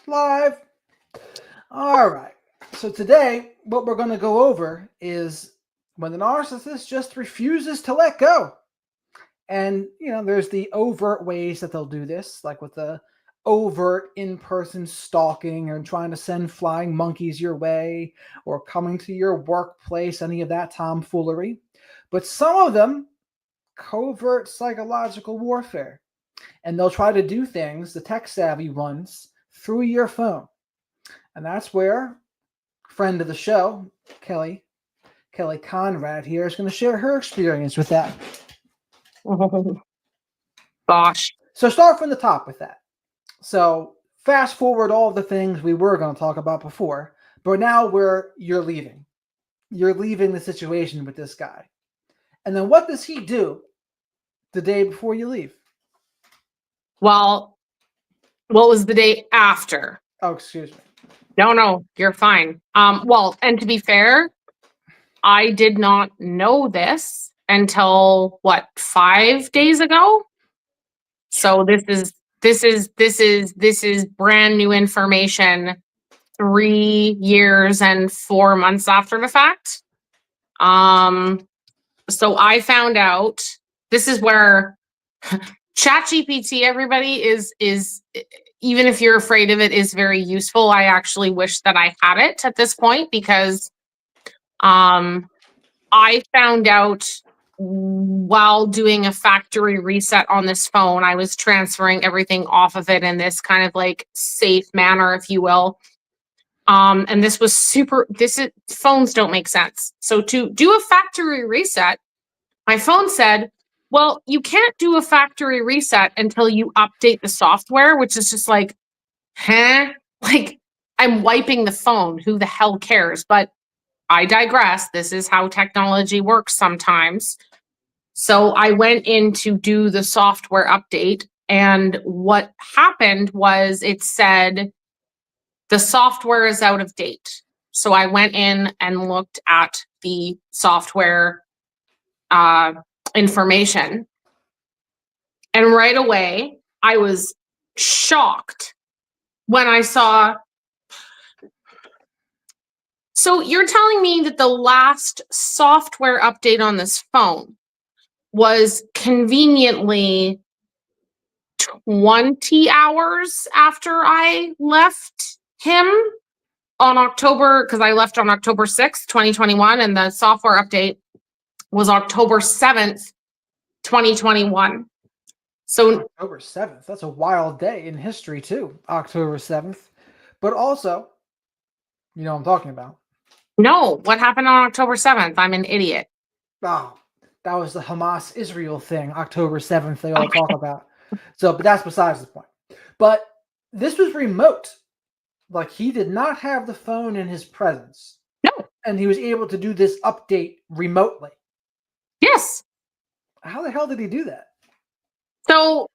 Live. All right. So today, what we're going to go over is when the narcissist just refuses to let go. And, there's the overt ways that they'll do this, like with the overt in person stalking or trying to send flying monkeys your way or coming to your workplace, any of that tomfoolery. But some of them, covert psychological warfare. And they'll try to do things, the tech savvy ones, through your phone. And that's where friend of the show, Kelly Conrad here, is going to share her experience with that. Oh, gosh. So start from the top with that. So fast forward all the things we were going to talk about before, but now you're leaving. You're leaving the situation with this guy. And then what does he do the day before you leave? Well, what was the day after? Oh, excuse me. No, you're fine. Well, and to be fair, I did not know this until 5 days ago. So this is brand new information 3 years and 4 months after the fact. So I found out, this is where ChatGPT, everybody, is even if you're afraid of it, is very useful. I actually wish that I had it at this point because I found out while doing a factory reset on this phone. I was transferring everything off of it in this kind of like safe manner, if you will. And this was phones don't make sense. So to do a factory reset, my phone said, well, you can't do a factory reset until you update the software, which is just like, huh? Like, I'm wiping the phone. Who the hell cares? But I digress. This is how technology works sometimes. So I went in to do the software update. And what happened was it said, the software is out of date. So I went in and looked at the software information. And right away, I was shocked when I saw. So you're telling me that the last software update on this phone was conveniently 20 hours after I left him on October, because I left on October 6th, 2021, and the software update was October 7th, 2021. So October 7th. That's a wild day in history too. October 7th. But also, you know what I'm talking about. No, what happened on October 7th? I'm an idiot. Oh, that was the Hamas Israel thing, October 7th, they all talk about. So, but that's besides the point. But this was remote. Like, he did not have the phone in his presence. No. And he was able to do this update remotely. Yes. How the hell did he do that? So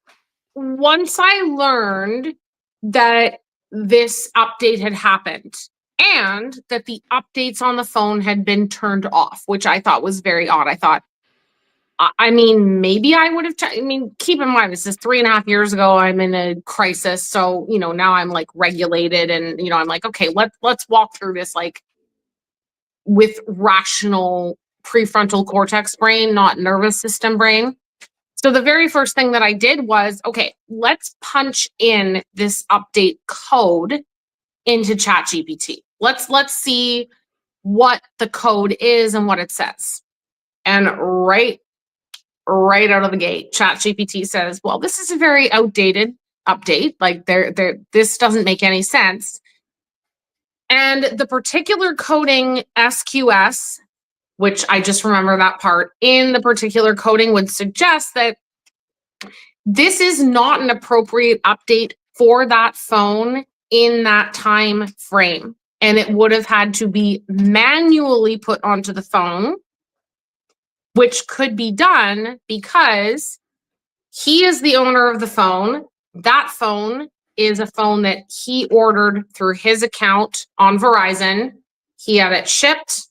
once I learned that this update had happened and that the updates on the phone had been turned off, which I thought was very odd. I thought, maybe I would have, keep in mind, this is 3.5 years ago. I'm in a crisis. So, now I'm like regulated and, I'm like, okay, let's walk through this like with rational prefrontal cortex brain, not nervous system brain. So the very first thing that I did was, okay, let's punch in this update code into ChatGPT. Let's see what the code is and what it says. And right out of the gate, ChatGPT says, well, this is a very outdated update. Like this doesn't make any sense. And the particular coding SQS, which I just remember that part, in the particular coding would suggest that this is not an appropriate update for that phone in that time frame. And it would have had to be manually put onto the phone, which could be done because he is the owner of the phone. That phone is a phone that he ordered through his account on Verizon. He had it shipped.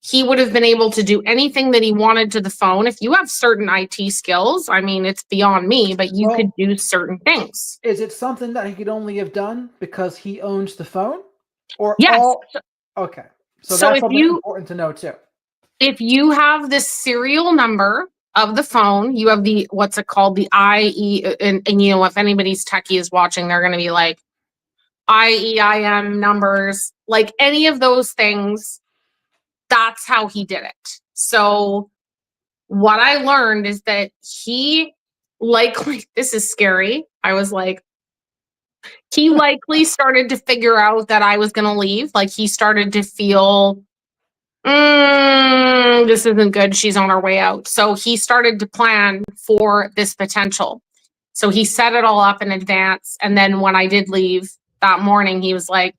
he would have been able to do anything that he wanted to the phone. If you have certain IT skills, I mean, it's beyond me, but you could do certain things. Is it something that he could only have done because he owns the phone? Or Yes. Okay. So So that's if something you important to know too. if you have the serial number of the phone, you have the what's it called, the IE, and you know, if anybody's techie is watching, they're going to be like IEIM numbers, like any of those things. That's how he did it. So what I learned is that he likely, this is scary. I was like, he likely started to figure out that I was going to leave. Like he started to feel, this isn't good. She's on her way out. So he started to plan for this potential. So he set it all up in advance. And then when I did leave that morning, he was like,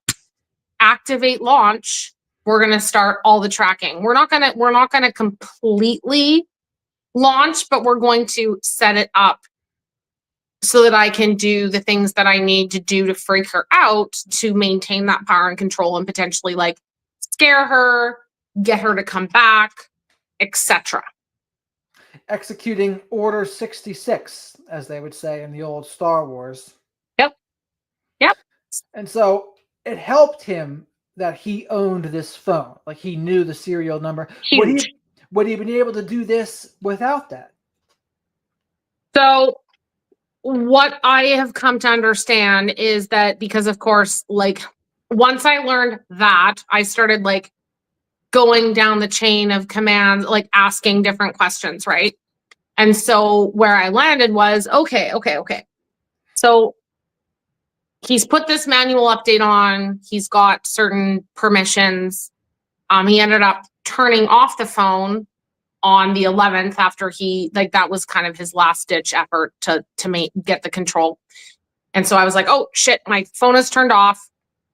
activate launch. We're going to start all the tracking. We're not going to completely launch, but we're going to set it up so that I can do the things that I need to do to freak her out, to maintain that power and control, and potentially like scare her, get her to come back, etc. Executing Order 66, as they would say in the old Star Wars. Yep. And so it helped him that he owned this phone. Like he knew the serial number. Huge. Would he have been able to do this without that? So what I have come to understand is that, because of course, like once I learned that, I started like going down the chain of commands, like asking different questions, right? And so where I landed was, okay. So he's put this manual update on, he's got certain permissions. He ended up turning off the phone on the 11th after he, like, that was kind of his last ditch effort to get the control. And so I was like, oh shit, my phone is turned off.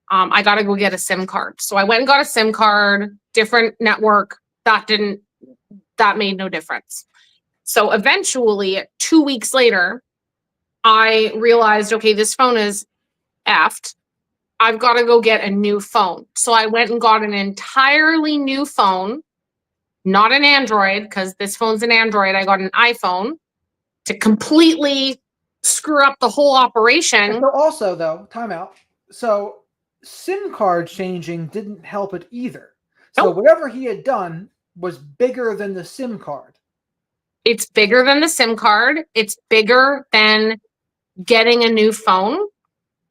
I got to go get a SIM card. So I went and got a SIM card, different network. That made no difference. So eventually 2 weeks later, I realized, okay, this phone is effed. I've got to go get a new phone. So I went and got an entirely new phone, not an Android, because this phone's an Android. I got an iPhone to completely screw up the whole operation. So also, though, timeout. So SIM card changing didn't help it either. So whatever he had done was bigger than the SIM card. It's bigger than the SIM card. It's bigger than getting a new phone.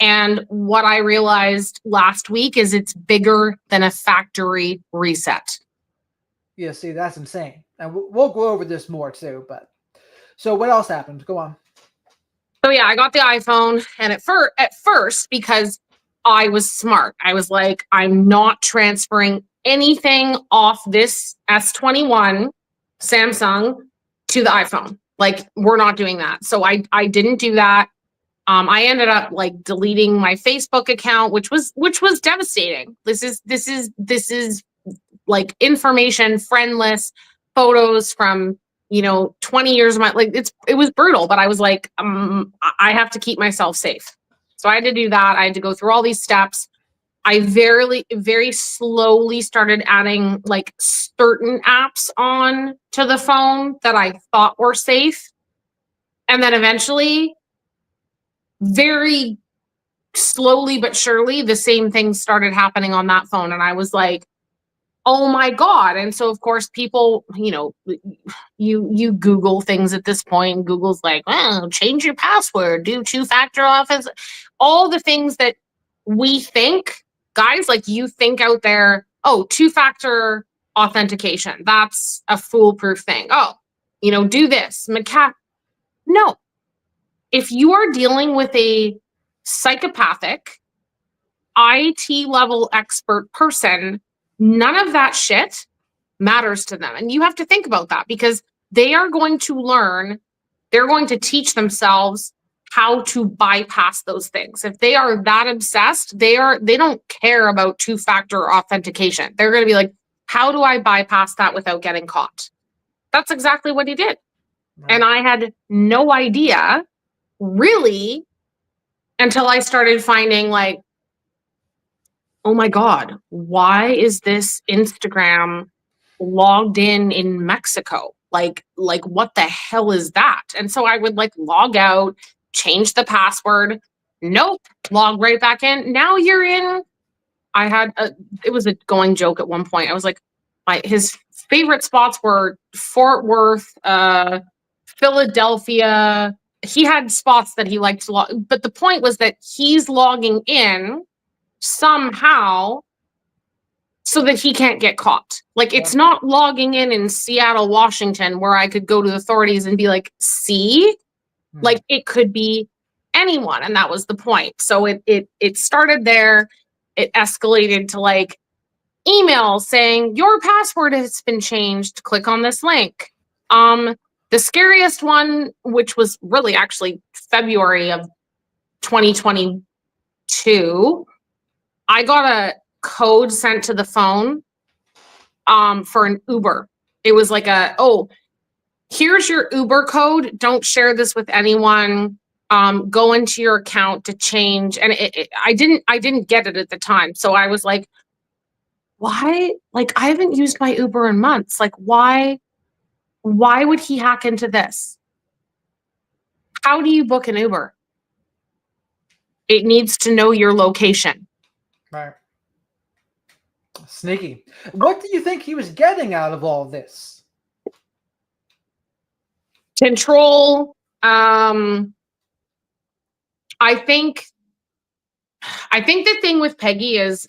And what I realized last week is it's bigger than a factory reset. Yeah, see, that's insane. And we'll go over this more too. But so what else happened? Go on. So yeah, I got the iPhone, and at first, because I was smart, I was like, I'm not transferring anything off this S21 Samsung to the iPhone. Like, we're not doing that. So I didn't do that. I ended up like deleting my Facebook account, which was devastating. This is like information friendless photos from 20 years of my, like, it was brutal, but I was like, I have to keep myself safe. So I had to do that. I had to go through all these steps. I very slowly started adding like certain apps on to the phone that I thought were safe. And then eventually, very slowly but surely, the same thing started happening on that phone. And I was like, oh my God. And so of course people, you Google things at this point. Google's like, oh, change your password, do two-factor authentication, all the things that we think, guys, like you think out there, oh, two-factor authentication, that's a foolproof thing. Oh, do this. No. If you are dealing with a psychopathic IT level expert person, none of that shit matters to them. And you have to think about that, because they are going to learn, they're going to teach themselves how to bypass those things. If they are that obsessed, they don't care about two-factor authentication. They're going to be like, how do I bypass that without getting caught? That's exactly what he did. Right. And I had no idea really until I started finding like, oh my God, why is this Instagram logged in Mexico. Like what the hell is that? And so I would like log out, change the password. Nope. Log right back in. Now you're in. It was a going joke at one point. I was like, his favorite spots were Fort Worth, Philadelphia. He had spots that he liked to log, but the point was that he's logging in somehow so that he can't get caught. Like, it's not logging in Seattle, Washington, where I could go to the authorities and be like, see, like it could be anyone. And that was the point. So it started there. It escalated to like email saying your password has been changed. Click on this link. The scariest one, which was really actually February of 2022, I got a code sent to the phone for an Uber. It was like here's your Uber code. Don't share this with anyone. Go into your account to change. And I didn't get it at the time. So I was like, why? Like, I haven't used my Uber in months. Like, why would he hack into this? How do you book an Uber? It needs to know your location. Right. Sneaky. What do you think he was getting out of all this? Control. I think the thing with Peggy is,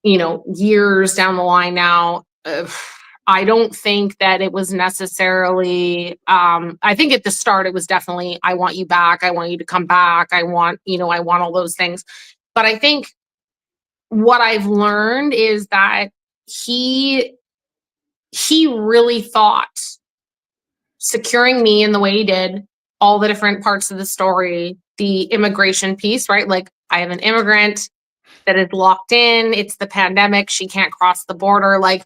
years down the line now, I don't think that it was necessarily, I think at the start it was definitely, I want you back. I want you to come back. I want all those things. But I think what I've learned is that he really thought securing me in the way he did, all the different parts of the story, the immigration piece, right? Like, I have an immigrant that is locked in. It's the pandemic. She can't cross the border. Like,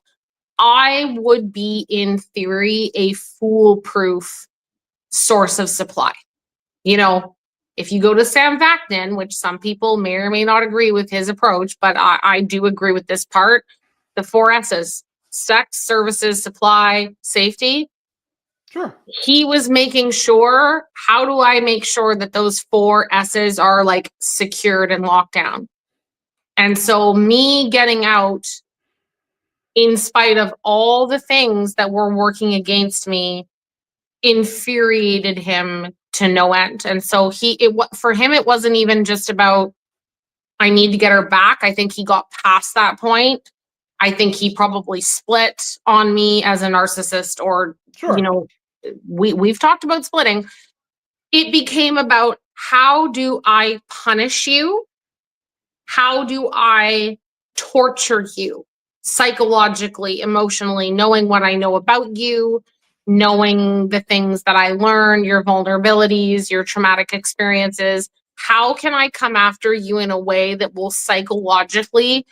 I would be, in theory, a foolproof source of supply. If you go to Sam Vaknin, which some people may or may not agree with his approach, but I do agree with this part, the 4 S's: sex, services, supply, safety. Sure. He was making sure, how do I make sure that those 4 S's are like secured and locked down? And so me getting out, in spite of all the things that were working against me, infuriated him to no end. And so for him, it wasn't even just about, I need to get her back. I think he got past that point. I think he probably split on me as a narcissist, or, Sure. We've talked about splitting. It became about, how do I punish you? How do I torture you psychologically, emotionally, knowing what I know about you, knowing the things that I learned, your vulnerabilities, your traumatic experiences? How can I come after you in a way that will psychologically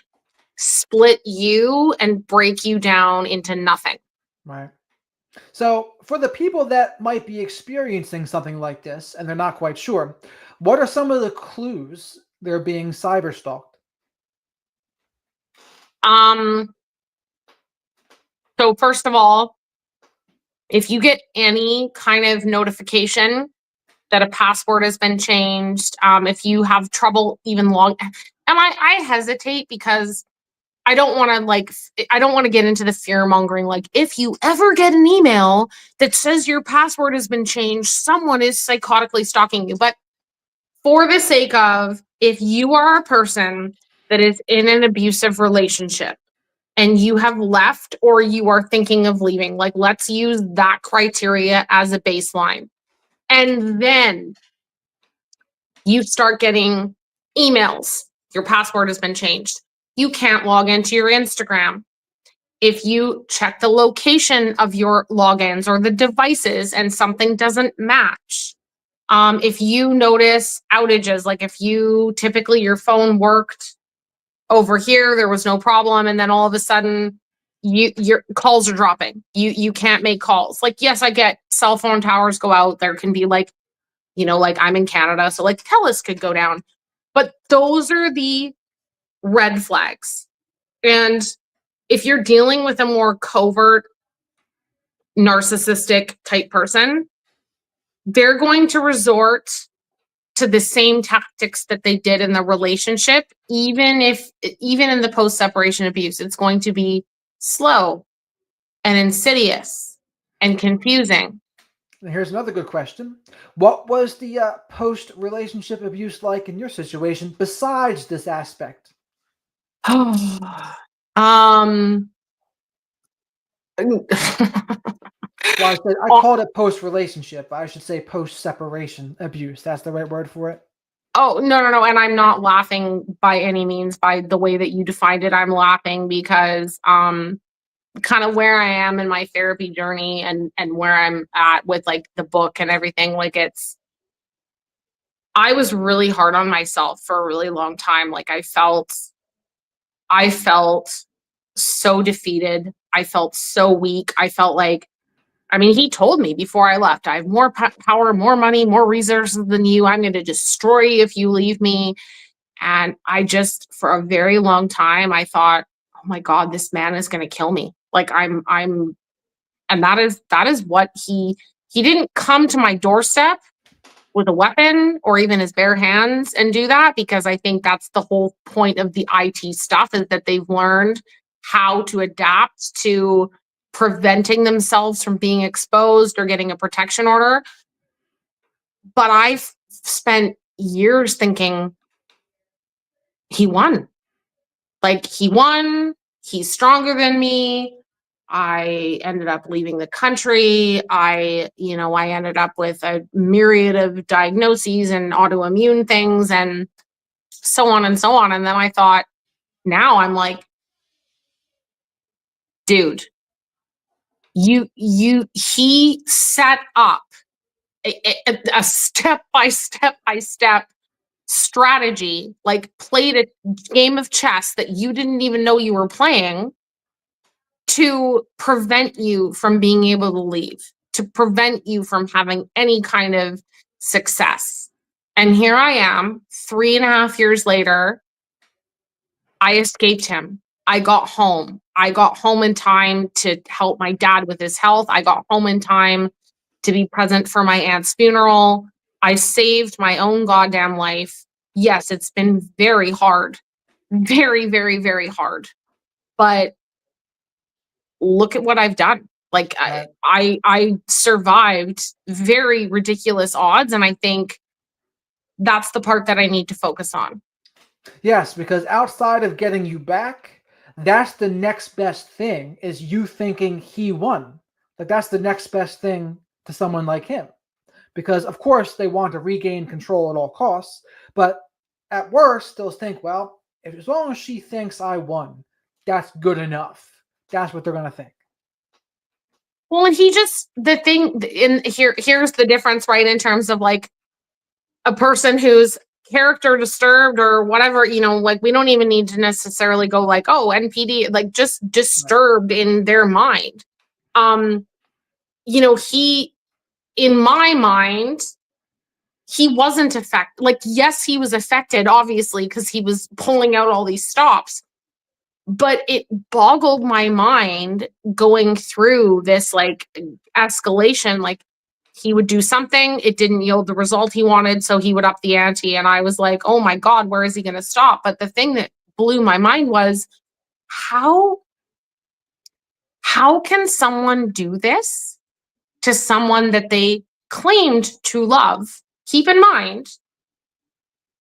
split you and break you down into nothing? Right. So, for the people that might be experiencing something like this and they're not quite sure, what are some of the clues they're being cyber stalked? So first of all, if you get any kind of notification that a password has been changed, if you have trouble even and I hesitate because I don't want to get into the fear mongering. Like, if you ever get an email that says your password has been changed, someone is psychotically stalking you. But for the sake of, if you are a person that is in an abusive relationship and you have left, or you are thinking of leaving, like, let's use that criteria as a baseline. And then you start getting emails, your password has been changed. You can't log into your Instagram. If you check the location of your logins or the devices and something doesn't match, if you notice outages, like if typically your phone worked over here, there was no problem, and then all of a sudden your calls are dropping. You can't make calls. Like, yes, I get cell phone towers go out. There can be like I'm in Canada, so like TELUS could go down. But those are the red flags. And if you're dealing with a more covert narcissistic type person, they're going to resort to the same tactics that they did in the relationship, even in the post separation abuse. It's going to be slow and insidious and confusing. And here's another good question. What was the post-relationship abuse like in your situation besides this aspect? um Well, I called it post-relationship. I should say post-separation abuse. That's the right word for it. Oh, no. And I'm not laughing by any means by the way that you defined it. I'm laughing because kind of where I am in my therapy journey and where I'm at with like the book and everything. Like I was really hard on myself for a really long time. Like I felt so defeated. I felt so weak. I felt like, I mean, he told me before I left, I have more power, more money, more resources than you. I'm going to destroy you if you leave me. And I just, for a very long time, I thought, oh my God, this man is going to kill me. Like and that is what he didn't come to my doorstep with a weapon or even his bare hands and do that, because I think that's the whole point of the IT stuff, is that they've learned how to adapt to preventing themselves from being exposed or getting a protection order. But I've spent years thinking he won. Like he won, he's stronger than me. I ended up leaving the country. I ended up with a myriad of diagnoses and autoimmune things and so on and so on. And then I thought, now I'm like, dude, he set up a step by step strategy, like played a game of chess that you didn't even know you were playing, to prevent you from being able to leave, to prevent you from having any kind of success. And here I am, 3.5 years later. I escaped him. I got home. I got home in time to help my dad with his health. I got home in time to be present for my aunt's funeral. I saved my own goddamn life. Yes, it's been very hard. Very, very, very hard. But look at what I've done. Like I survived very ridiculous odds, and I think that's the part that I need to focus on. Yes, because outside of getting you back, that's the next best thing, is you thinking he won. Like that's the next best thing to someone like him. Because of course they want to regain control at all costs, but at worst they'll think, well, as long as she thinks I won, that's good enough. That's what they're going to think. Well, and here's the difference, right? In terms of like a person who's character disturbed or whatever, like we don't even need to necessarily go like, oh, NPD, like just disturbed in their mind. He, in my mind, he wasn't affected. Like, yes, he was affected, obviously, because he was pulling out all these stops. But it boggled my mind going through this like escalation. Like he would do something, it didn't yield the result he wanted, so he would up the ante. And I was like, oh my God, where is he going to stop? But the thing that blew my mind was how can someone do this to someone that they claimed to love? Keep in mind,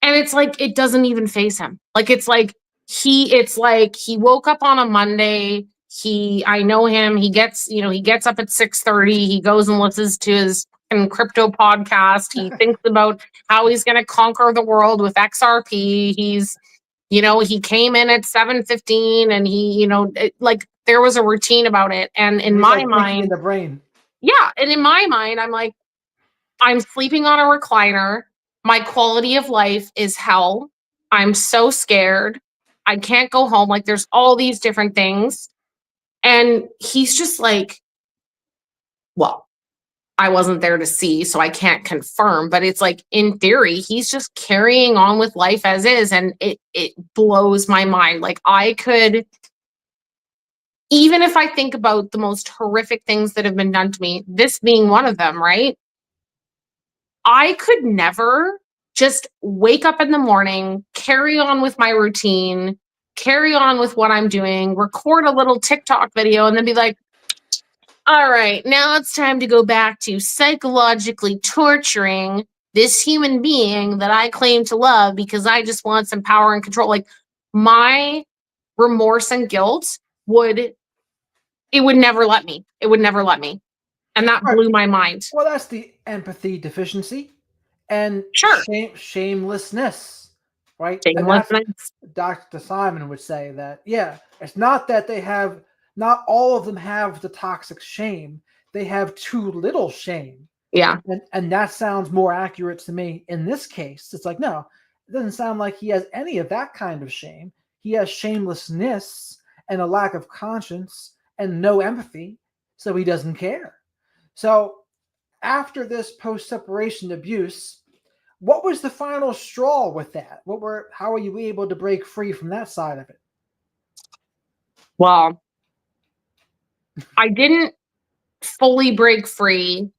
and it's like it doesn't even faze him. Like it's like he woke up on a Monday. I know him. He gets up at 6:30. He goes and listens to his crypto podcast. He thinks about how he's going to conquer the world with XRP. He came in at 7:15 and like there was a routine about it. And in my mind, in the brain. Yeah. And in my mind, I'm like, I'm sleeping on a recliner. My quality of life is hell. I'm so scared. I can't go home. Like there's all these different things. And he's just like, well, I wasn't there to see, so I can't confirm, but it's like in theory, he's just carrying on with life as is. And it blows my mind. Like even if I think about the most horrific things that have been done to me, this being one of them, right? I could never just wake up in the morning, carry on with my routine, carry on with what I'm doing, record a little TikTok video, and then be like, all right, now it's time to go back to psychologically torturing this human being that I claim to love because I just want some power and control. Like, my remorse and guilt would never let me. It would never let me. And that Right. blew my mind. Well, that's the empathy deficiency and Sure. shamelessness, right? And that's Shamelessness. Dr. Simon would say that, yeah, it's not that not all of them have the toxic shame. They have too little shame. Yeah. And that sounds more accurate to me in this case. It's like, no, it doesn't sound like he has any of that kind of shame. He has shamelessness and a lack of conscience and no empathy, so he doesn't care. So after this post-separation abuse, what was the final straw with that? How were you able to break free from that side of it? Well, I didn't fully break free.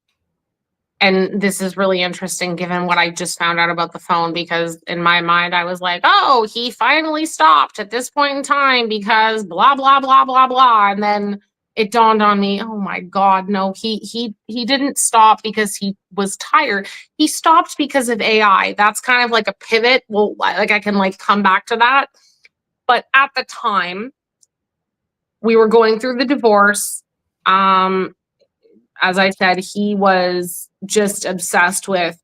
And this is really interesting given what I just found out about the phone, because in my mind, I was like, oh, he finally stopped at this point in time because blah, blah, blah, blah, blah. And then it dawned on me, oh my God, no, he didn't stop because he was tired. He stopped because of AI. That's kind of like a pivot. Well, like I can like come back to that. But at the time, we were going through the divorce. As I said, he was just obsessed with,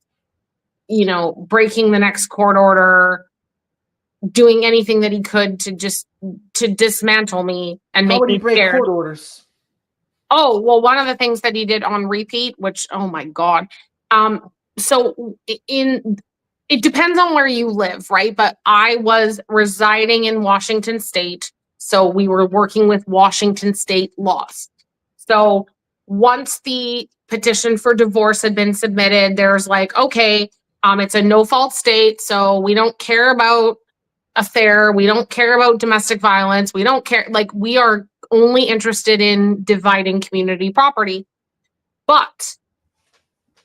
breaking the next court order, doing anything that he could to dismantle me and How make would he me break scared. court orders? Oh, well, one of the things that he did on repeat, which, oh my God. So it depends on where you live, right? But I was residing in Washington State. So we were working with Washington State laws. So once the petition for divorce had been submitted, there's like, okay, it's a no-fault state, so we don't care about affair, we don't care about domestic violence, we don't care, like, we are only interested in dividing community property. But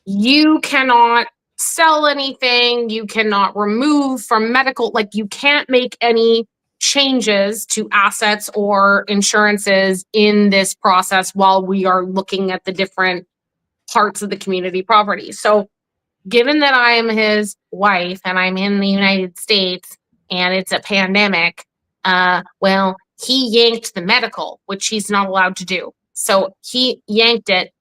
you cannot sell anything, you cannot remove from medical, like, you can't make any changes to assets or insurances in this process while we are looking at the different parts of the community property. So given that I am his wife and I'm in the United States and it's a pandemic, well, he yanked the medical, which he's not allowed to do. So he yanked it.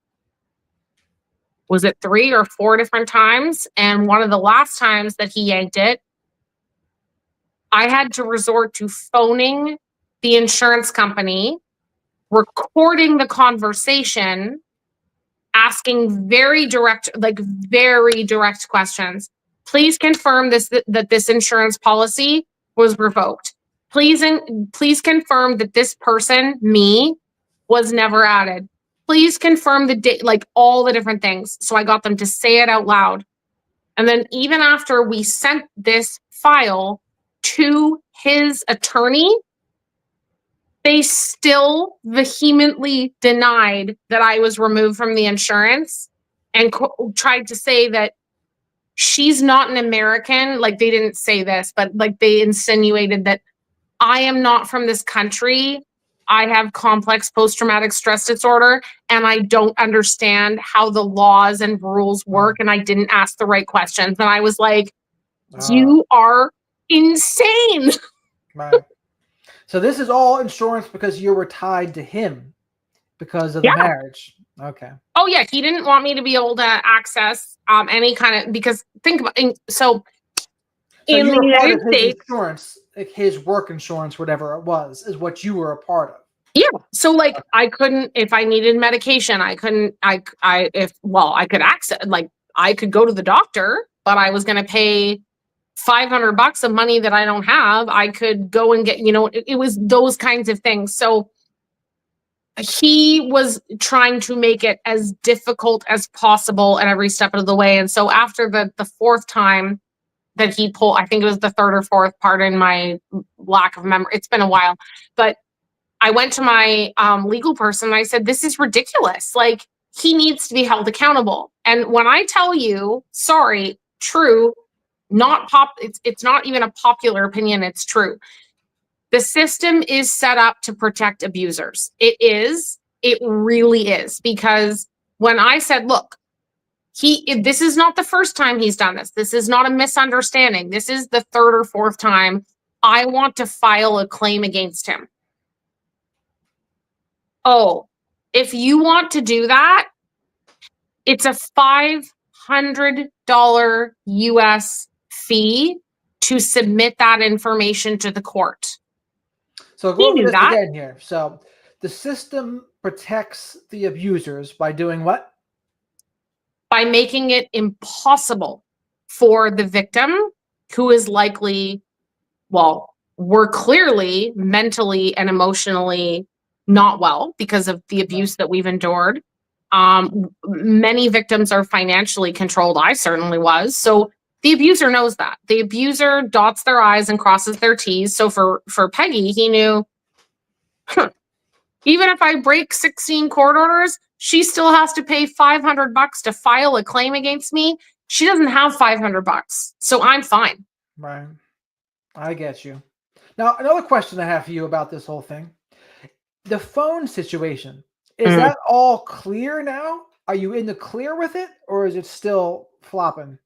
Was it 3 or 4 different times? And one of the last times that he yanked it, I had to resort to phoning the insurance company, recording the conversation, asking very direct questions. Please confirm that this insurance policy was revoked. Please confirm that this person, me, was never added. Please confirm the date, like all the different things. So I got them to say it out loud. And then even after we sent this file to his attorney, they still vehemently denied that I was removed from the insurance and tried to say that she's not an American. Like, they didn't say this, but like they insinuated that I am not from this country. I have complex post-traumatic stress disorder and I don't understand how the laws and rules work. And I didn't ask the right questions. And I was like, you are insane. Right. So this is all insurance because you were tied to him because of the marriage. Okay. Oh yeah, he didn't want me to be able to access any kind of, because think about so in the United States, insurance, like his work insurance, whatever it was, is what you were a part of. Yeah. So like I couldn't, if I needed medication, I couldn't, I could access, like I could go to the doctor, but I was going to pay $500 of money that I don't have. I could go and get, it was those kinds of things. So he was trying to make it as difficult as possible at every step of the way. And so after the fourth time that he pulled, I think it was the third or fourth, pardon my lack of memory, it's been a while, but I went to my legal person and I said, this is ridiculous. Like, he needs to be held accountable. And when I tell you, sorry, true, it's not even a popular opinion, it's true. The system is set up to protect abusers. It really is. Because when I said, look, this is not the first time he's done this. This is not a misunderstanding. This is the third or fourth time. I want to file a claim against him. Oh, if you want to do that, it's a $500 US fee to submit that information to the court. So go over this again here. So the system protects the abusers by doing what? By making it impossible for the victim, who is likely, well, we're clearly mentally and emotionally not well because of the abuse that we've endured. Many victims are financially controlled. I certainly was. So the abuser knows that. The abuser dots their I's and crosses their T's. So for Peggy, he knew, even if I break 16 court orders, she still has to pay $500 to file a claim against me. She doesn't have $500, so I'm fine. Right. I get you. Now, another question I have for you about this whole thing. The phone situation, is that all clear now? Are you in the clear with it, or is it still flopping?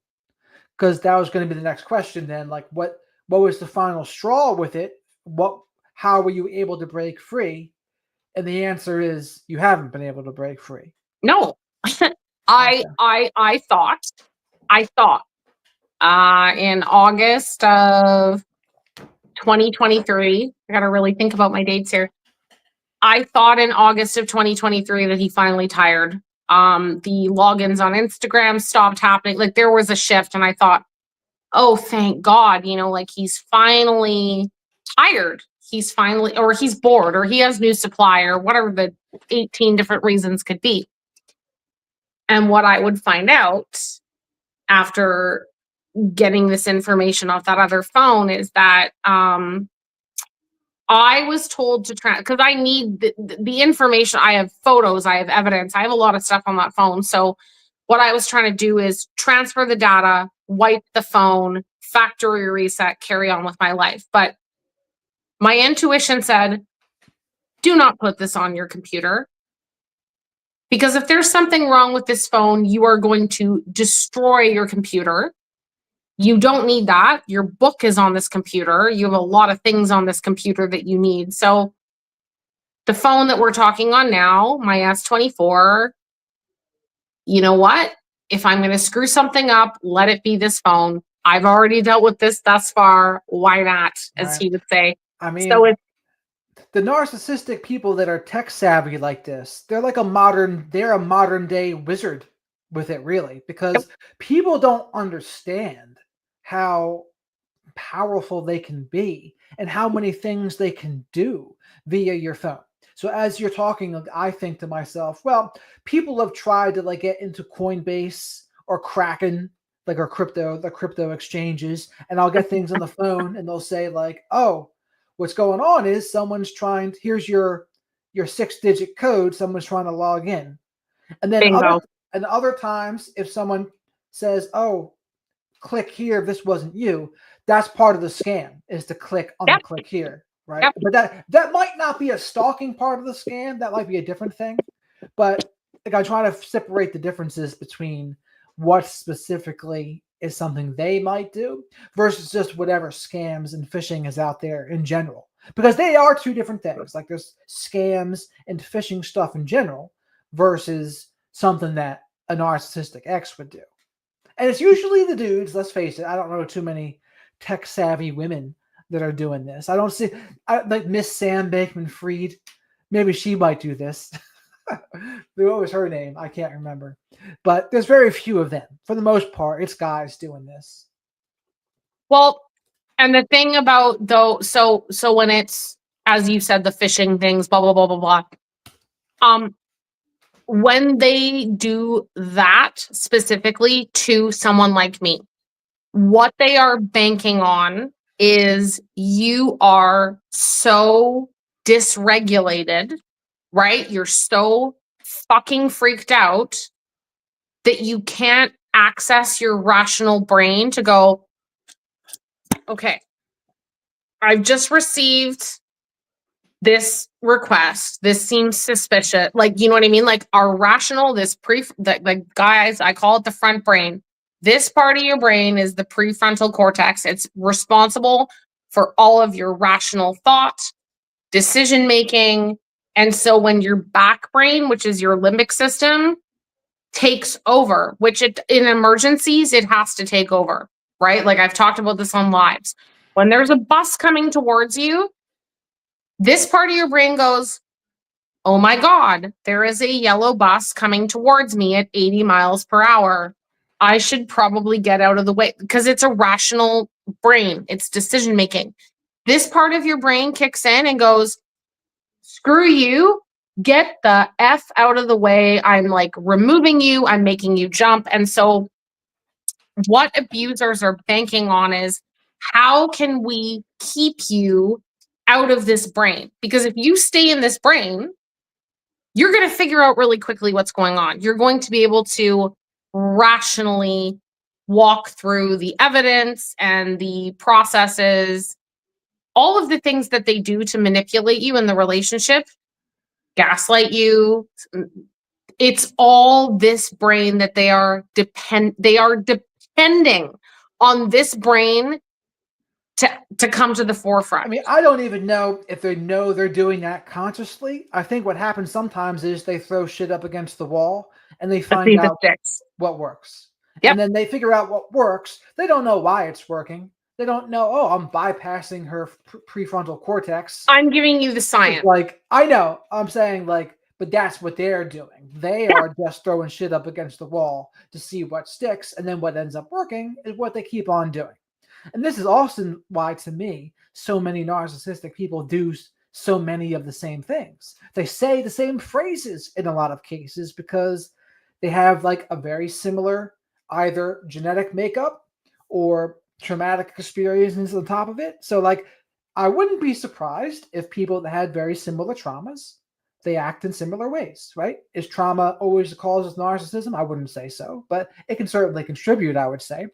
Because that was going to be the next question then. Like, what was the final straw with it? How were you able to break free? And the answer is you haven't been able to break free. No. I thought in August of 2023, I got to really think about my dates here. I thought in August of 2023 that he finally tired. The logins on Instagram stopped happening. Like, there was a shift, and I thought, oh, thank God, like, he's finally tired. He's finally, or he's bored, or he has new supply, or whatever the 18 different reasons could be. And what I would find out after getting this information off that other phone is that I was told to because I need the information. I have photos, I have evidence, I have a lot of stuff on that phone. So what I was trying to do is transfer the data, wipe the phone, factory reset, carry on with my life. But my intuition said, do not put this on your computer. Because if there's something wrong with this phone, you are going to destroy your computer. You don't need that. Your book is on this computer. You have a lot of things on this computer that you need. So the phone that we're talking on now, my S24, you know what? If I'm going to screw something up, let it be this phone. I've already dealt with this thus far. Why not? As he would say. I mean, so it's the narcissistic people that are tech savvy like this, they're a modern day wizard with it, really, because people don't understand how powerful they can be and how many things they can do via your phone. So as you're talking, I think to myself, well, people have tried to get into Coinbase or Kraken, or the crypto exchanges, and I'll get things on the phone and they'll say oh, what's going on is someone's here's your 6-digit code, someone's trying to log in. And then other times, if someone says, oh, click here, if this wasn't you, that's part of the scam, is to click on the click here, right? But that might not be a stalking part of the scam. That might be a different thing. But I try to separate the differences between what specifically is something they might do versus just whatever scams and phishing is out there in general. Because they are two different things. Like, there's scams and phishing stuff in general versus something that a narcissistic ex would do. And it's usually the dudes, let's face it. I don't know too many tech savvy women that are doing this. I don't see, like Miss Sam Bankman-Fried. Maybe she might do this. What was her name? I can't remember. But there's very few of them. For the most part, it's guys doing this. Well, and the thing about so when it's, as you said, the phishing things, blah, blah, blah, blah, blah. When they do that specifically to someone like me, what they are banking on is you are so dysregulated, right? You're so fucking freaked out that you can't access your rational brain to go, okay, I've just received this request. This seems suspicious. Like, you know what I mean? Like our rational, like guys, I call it the front brain. This part of your brain is the prefrontal cortex. It's responsible for all of your rational thought, decision making. And so when your back brain, which is your limbic system, takes over, which in emergencies, it has to take over, right? Like I've talked about this on lives. When there's a bus coming towards you, this part of your brain goes, oh my God, there is a yellow bus coming towards me at 80 miles per hour. I should probably get out of the way, because it's a rational brain. It's decision making. This part of your brain kicks in and goes, screw you, get the F out of the way. I'm like removing you. I'm making you jump. And so what abusers are banking on is, how can we keep you out of this brain? Because if you stay in this brain, you're going to figure out really quickly what's going on. You're going to be able to rationally walk through the evidence and the processes, all of the things that they do to manipulate you in the relationship, gaslight you. It's all this brain that they are depending on this brain to come to the forefront. I mean, I don't even know if they know they're doing that consciously. I think what happens sometimes is they throw shit up against the wall and they find out what works. Yep. And then they figure out what works. They don't know why it's working. They don't know, oh, I'm bypassing her prefrontal cortex. I'm giving you the science. Like, I know. I'm saying, like, but that's what they're doing. They are just throwing shit up against the wall to see what sticks. And then what ends up working is what they keep on doing. And this is also why, to me, so many narcissistic people do so many of the same things. They say the same phrases in a lot of cases because they have like a very similar either genetic makeup or traumatic experiences on top of it. So like, I wouldn't be surprised if people that had very similar traumas, they act in similar ways, right? Is trauma always the cause of narcissism? I wouldn't say so, but it can certainly contribute, I would say.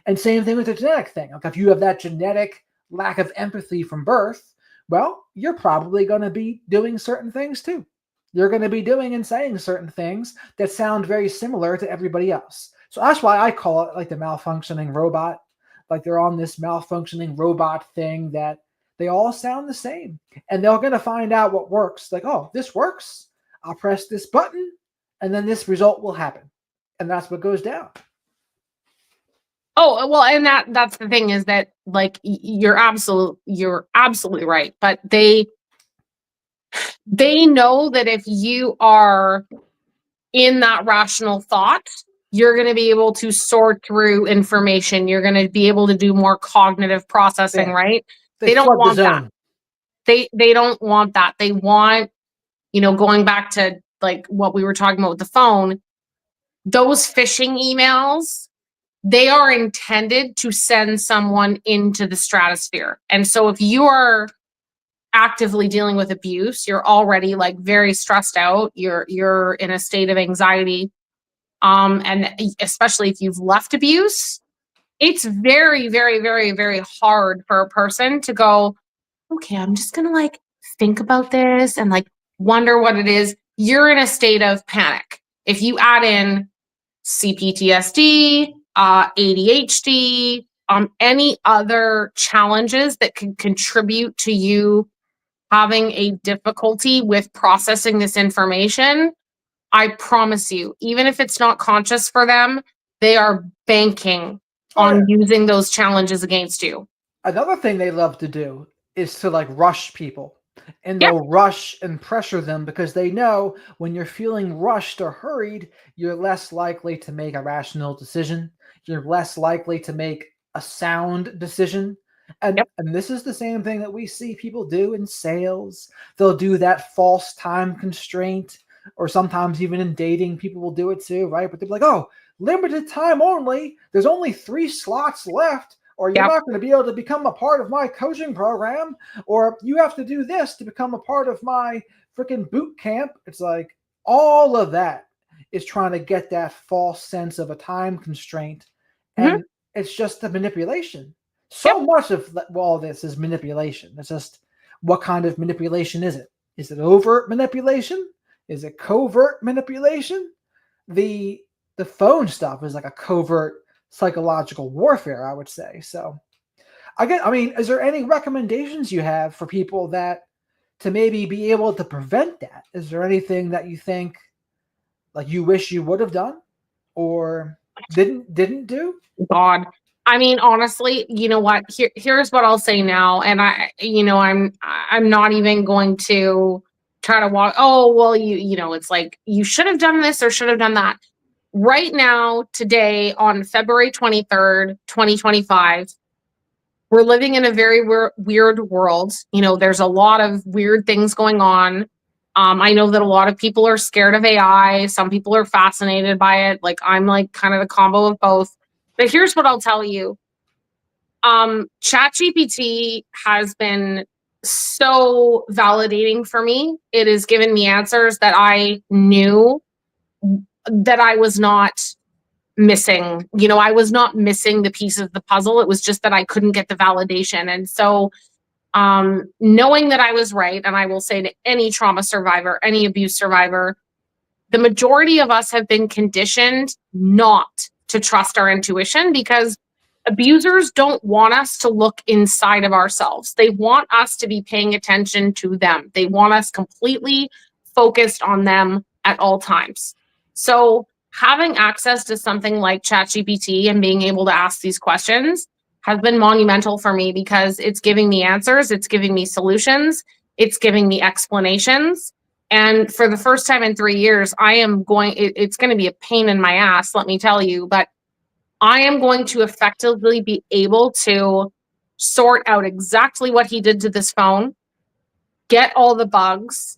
And same thing with the genetic thing. Like if you have that genetic lack of empathy from birth, well, you're probably going to be doing certain things too. You're going to be doing and saying certain things that sound very similar to everybody else. So that's why I call it like the malfunctioning robot. Like they're on this malfunctioning robot thing that they all sound the same. And they're going to find out what works. Like, oh, this works. I'll press this button and then this result will happen. And that's what goes down. Oh, well, and that's the thing is that like you're absolutely right. But they know that if you are in that rational thought, you're going to be able to sort through information. You're going to be able to do more cognitive processing, right? They don't want that. They don't want that. They want, going back to like what we were talking about with the phone, those phishing emails, they are intended to send someone into the stratosphere. And so if you are actively dealing with abuse, you're already like very stressed out. You're in a state of anxiety. And especially if you've left abuse, it's very, very, very, very hard for a person to go, okay, I'm just going to like think about this and like wonder what it is. You're in a state of panic. If you add in CPTSD, ADHD, any other challenges that can contribute to you having a difficulty with processing this information, I promise you, even if it's not conscious for them, they are banking on using those challenges against you. Another thing they love to do is to like rush people. And they'll rush and pressure them because they know when you're feeling rushed or hurried, you're less likely to make a rational decision. You're less likely to make a sound decision. And this is the same thing that we see people do in sales. They'll do that false time constraint, or sometimes even in dating, people will do it too, right? But they're like, oh, limited time only. There's only 3 slots left. or you're Yep. not going to be able to become a part of my coaching program, or you have to do this to become a part of my freaking boot camp. It's like all of that is trying to get that false sense of a time constraint. Mhm. And it's just the manipulation. Yep. So much of all this is manipulation. It's just, what kind of manipulation is it? Is it overt manipulation? Is it covert manipulation? The phone stuff is like a covert psychological warfare, I would say. So I mean, is there any recommendations you have for people that to maybe be able to prevent that? Is there anything that you think like you wish you would have done or didn't do? God. I mean, honestly, you know what? Here's what I'll say now, and I'm not even going to try to walk. Oh, well, it's like you should have done this or should have done that. Right now, today, on February 23rd, 2025, we're living in a very weird world. There's a lot of weird things going on. I know that a lot of people are scared of AI. Some people are fascinated by it. Like, I'm like kind of the combo of both. But here's what I'll tell you. ChatGPT has been so validating for me. It has given me answers that I knew that I was not missing. I was not missing the piece of the puzzle. It was just that I couldn't get the validation. And so, knowing that I was right, and I will say to any trauma survivor, any abuse survivor, the majority of us have been conditioned not to trust our intuition because abusers don't want us to look inside of ourselves. They want us to be paying attention to them. They want us completely focused on them at all times. So having access to something like ChatGPT and being able to ask these questions has been monumental for me because it's giving me answers, it's giving me solutions, it's giving me explanations. And for the first time in 3 years, it's going to be a pain in my ass, let me tell you, but I am going to effectively be able to sort out exactly what he did to this phone, get all the bugs,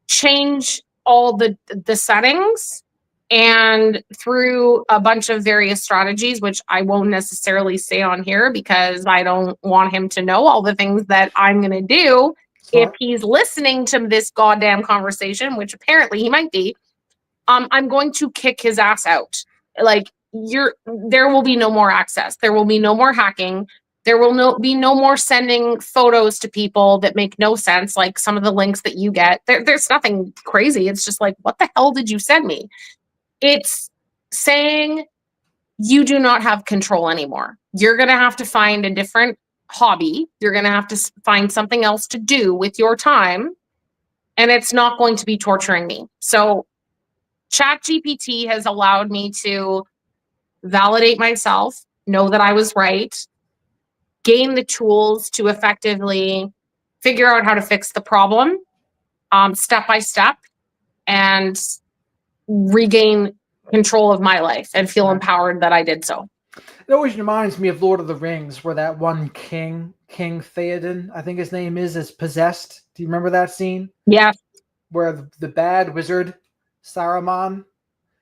change all the settings, and through a bunch of various strategies, which I won't necessarily say on here because I don't want him to know all the things that I'm going to do. If Smart. he's listening to this goddamn conversation, which apparently he might be, I'm going to kick his ass out. Like, there will be no more access. There will be no more hacking. There will be no more sending photos to people that make no sense, like some of the links that you get. There's nothing crazy. It's just like, what the hell did you send me? It's saying you do not have control anymore. You're going to have to find a different hobby. You're going to have to find something else to do with your time. And it's not going to be torturing me. So ChatGPT has allowed me to validate myself, know that I was right, gain the tools to effectively figure out how to fix the problem step by step and regain control of my life and feel empowered that I did so. It always reminds me of Lord of the Rings, where that one king, King Theoden, I think his name is possessed. Do you remember that scene? Yeah. Where the bad wizard, Saruman,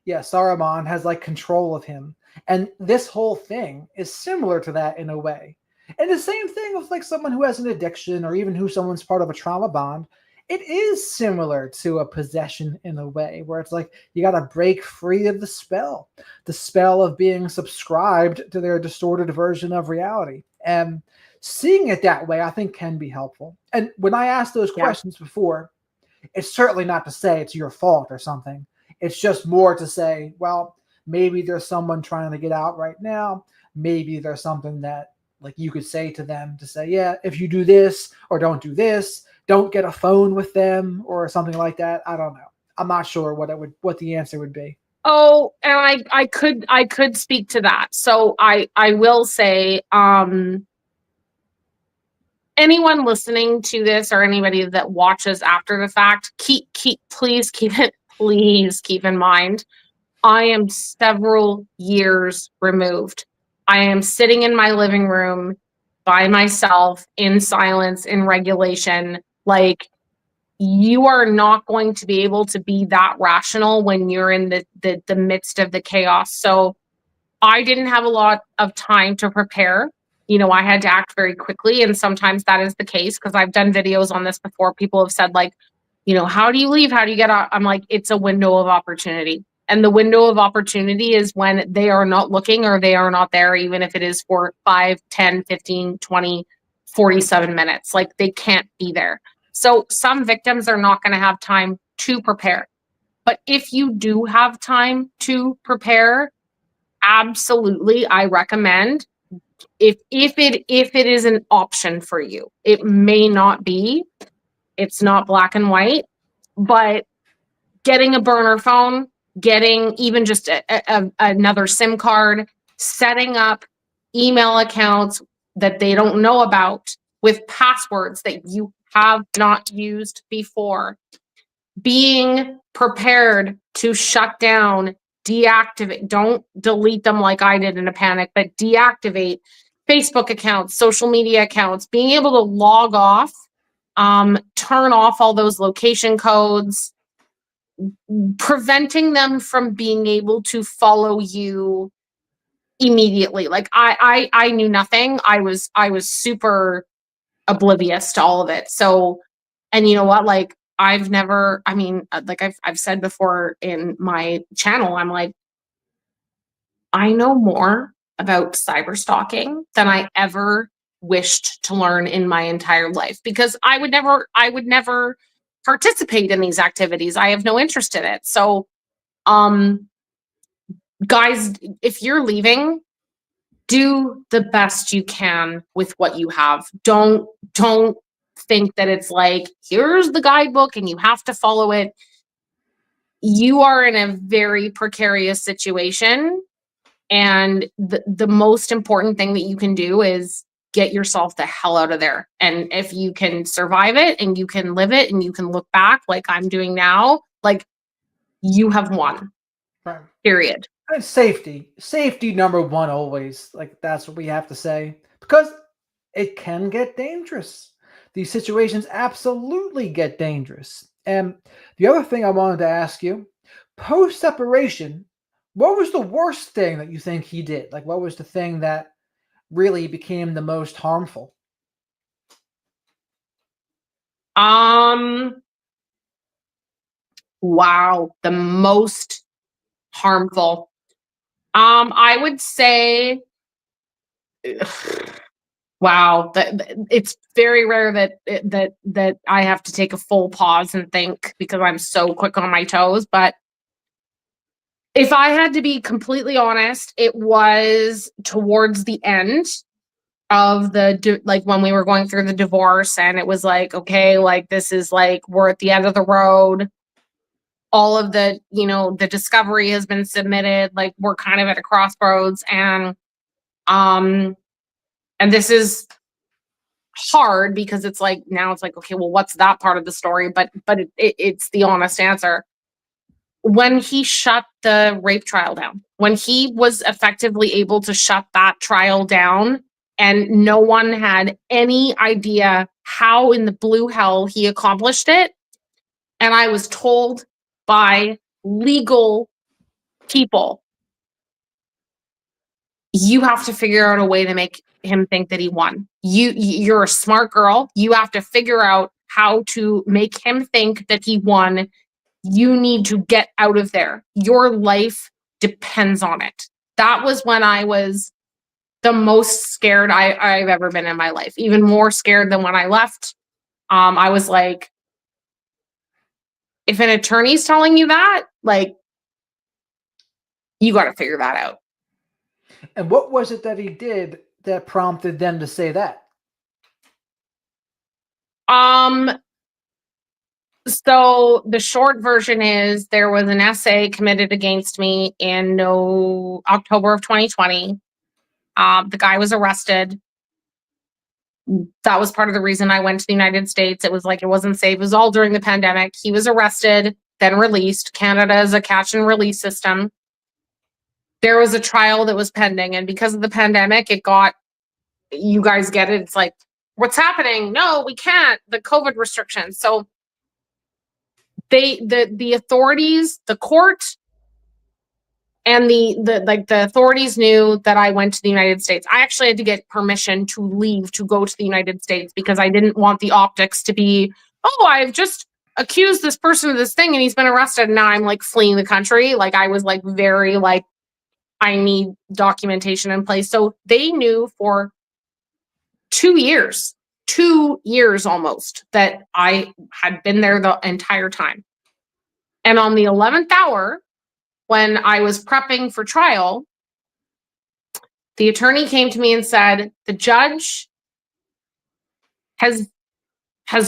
Saruman has like control of him. And this whole thing is similar to that in a way. And the same thing with like someone who has an addiction or even who someone's part of a trauma bond. It is similar to a possession in a way where it's like you got to break free of the spell of being subscribed to their distorted version of reality. And seeing it that way, I think, can be helpful. And when I asked those questions before, it's certainly not to say it's your fault or something. It's just more to say, well, maybe there's someone trying to get out right now. Maybe there's something that like you could say to them to say, yeah, if you do this or don't do this, don't get a phone with them or something like that. I don't know. I'm not sure what the answer would be. Oh, and I could speak to that. So I will say, anyone listening to this or anybody that watches after the fact, please keep in mind, I am several years removed. I am sitting in my living room by myself in silence, in regulation. Like, you are not going to be able to be that rational when you're in the midst of the chaos. So I didn't have a lot of time to prepare. You know, I had to act very quickly. And sometimes that is the case because I've done videos on this before. People have said, like, you know, how do you leave? How do you get out? I'm like, it's a window of opportunity. And the window of opportunity is when they are not looking or they are not there, even if it is for 5, 10, 15, 20, 47 minutes. Like they can't be there. So some victims are not going to have time to prepare. But if you do have time to prepare, absolutely, I recommend if it is an option for you. It may not be. It's not black and white, but getting a burner phone, getting even just another SIM card, setting up email accounts that they don't know about with passwords that you have not used before, being prepared to shut down, deactivate, don't delete them like I did in a panic, but deactivate Facebook accounts, social media accounts, being able to log off, turn off all those location codes, preventing them from being able to follow you immediately. Like I knew nothing. I was super oblivious to all of it. So, and you know what? Like I've never, I mean, like I've said before in my channel, I'm like, I know more about cyber stalking than I ever wished to learn in my entire life because I would never participate in these activities. I have no interest in it. So, guys, if you're leaving, do the best you can with what you have. Don't think that it's like, here's the guidebook and you have to follow it. You are in a very precarious situation. And the most important thing that you can do is get yourself the hell out of there. And if you can survive it and you can live it and you can look back like I'm doing now, like you have won. Right. Period. And safety number one always. Like that's what we have to say because it can get dangerous. These situations absolutely get dangerous. And the other thing I wanted to ask you, post separation, what was the worst thing that you think he did? Like, what was the thing that really became the most harmful? Wow, the most harmful. I would say, wow, that it's very rare that I have to take a full pause and think because I'm so quick on my toes. But if I had to be completely honest, it was towards the end of like when we were going through the divorce, and it was like, okay, like this is like we're at the end of the road. All of the, you know, the discovery has been submitted, like we're kind of at a crossroads, and this is hard because it's like now it's like, okay, well, what's that part of the story? But it's the honest answer. When he shut the rape trial down, when he was effectively able to shut that trial down, and no one had any idea how in the blue hell he accomplished it, and I was told by legal people, you have to figure out a way to make him think that he won. You're a smart girl. You have to figure out how to make him think that he won. You need to get out of there. Your life depends on it. That was when I was the most scared I've ever been in my life. Even more scared than when I left. I was like, if an attorney's telling you that, like, you got to figure that out. And what was it that he did that prompted them to say that? So the short version is there was an essay committed against me in October of 2020. The guy was arrested. That was part of the reason I went to the United States. It was like it wasn't safe. It was all during the pandemic. He was arrested, then released. Canada is a catch and release system. There was a trial that was pending, and because of the pandemic, it got, you guys get it. It's like, what's happening? No, we can't. The COVID restrictions. So the authorities, the court And the authorities knew that I went to the United States. I actually had to get permission to leave to go to the United States because I didn't want the optics to be, oh, I've just accused this person of this thing and he's been arrested and now I'm like fleeing the country. Like I was like very like, I need documentation in place. So they knew for 2 years almost, that I had been there the entire time. And on the 11th hour, when I was prepping for trial, the attorney came to me and said, the judge has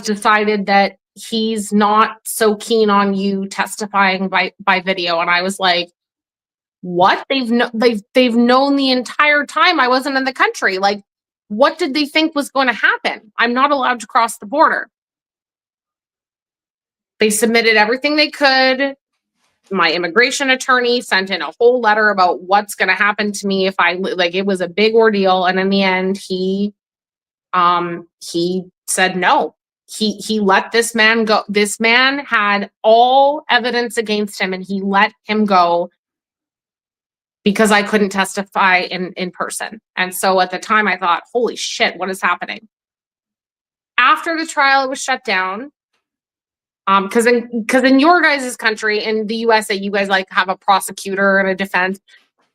decided that he's not so keen on you testifying by video. And I was like, what? They've known the entire time I wasn't in the country. Like, what did they think was going to happen? I'm not allowed to cross the border. They submitted everything they could. My immigration attorney sent in a whole letter about what's going to happen to me if I like. It was a big ordeal, and in the end, he said no. He let this man go. This man had all evidence against him, and he let him go because I couldn't testify in person. And so at the time, I thought, holy shit, what is happening? After the trial, it was shut down. Because in your guys' country, in the USA, you guys like have a prosecutor and a defense.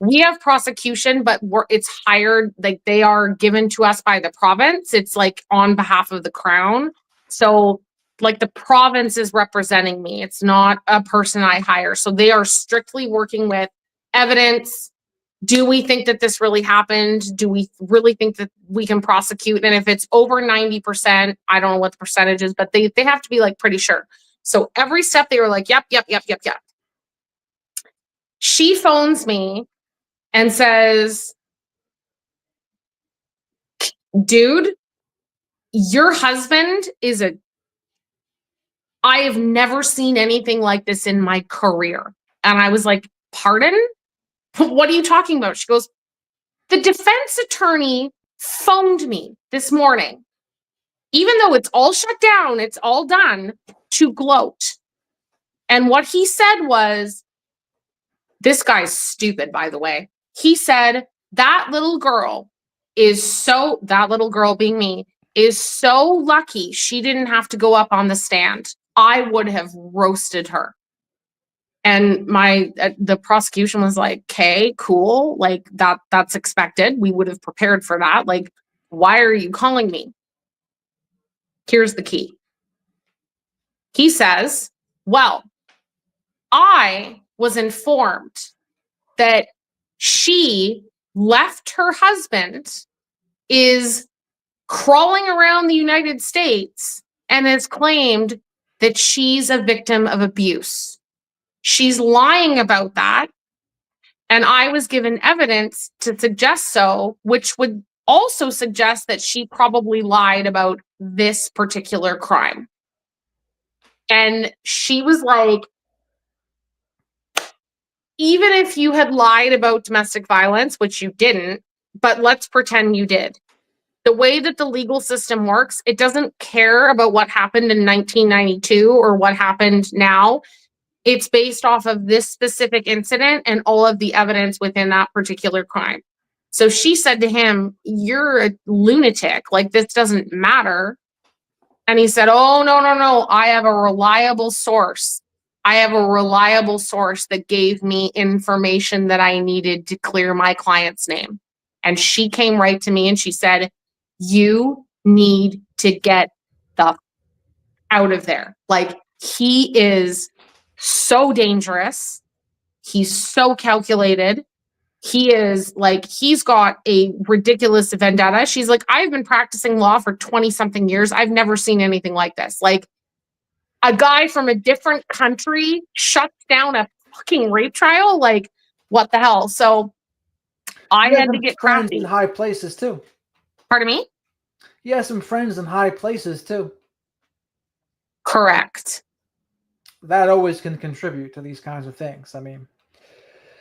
We have prosecution, but it's hired, like they are given to us by the province. It's like on behalf of the crown. So like the province is representing me. It's not a person I hire. So they are strictly working with evidence. Do we think that this really happened? Do we really think that we can prosecute? And if it's over 90%, I don't know what the percentage is, but they have to be like pretty sure. So every step they were like, yep. She phones me and says, dude, your husband is I have never seen anything like this in my career. And I was like, pardon? What are you talking about? She goes, the defense attorney phoned me this morning, even though it's all shut down, it's all done, to gloat. And what he said was, this guy's stupid, by the way. He said, that little girl that little girl being me, is so lucky she didn't have to go up on the stand. I would have roasted her. And the prosecution was like, okay, cool. Like that's expected. We would have prepared for that. Like, why are you calling me? Here's the key. He says, well, I was informed that she left her husband, is crawling around the United States, and has claimed that she's a victim of abuse. She's lying about that. And I was given evidence to suggest so, which would also suggest that she probably lied about this particular crime. And she was like, even if you had lied about domestic violence, which you didn't, but let's pretend you did. The way that the legal system works, it doesn't care about what happened in 1992 or what happened now. It's based off of this specific incident and all of the evidence within that particular crime. So she said to him, you're a lunatic. Like, this doesn't matter. And he said, oh, no. I have a reliable source. I have a reliable source that gave me information that I needed to clear my client's name. And she came right to me and she said, you need to get the out of there. Like, he is so dangerous. He's so calculated. He is like, he's got a ridiculous vendetta. She's like, I've been practicing law for 20 something years. I've never seen anything like this. Like, a guy from a different country shuts down a fucking rape trial. Like, what the hell? So I had to get crafty. In high places too. Pardon me? He has some friends in high places too. Correct. That always can contribute to these kinds of things. I mean,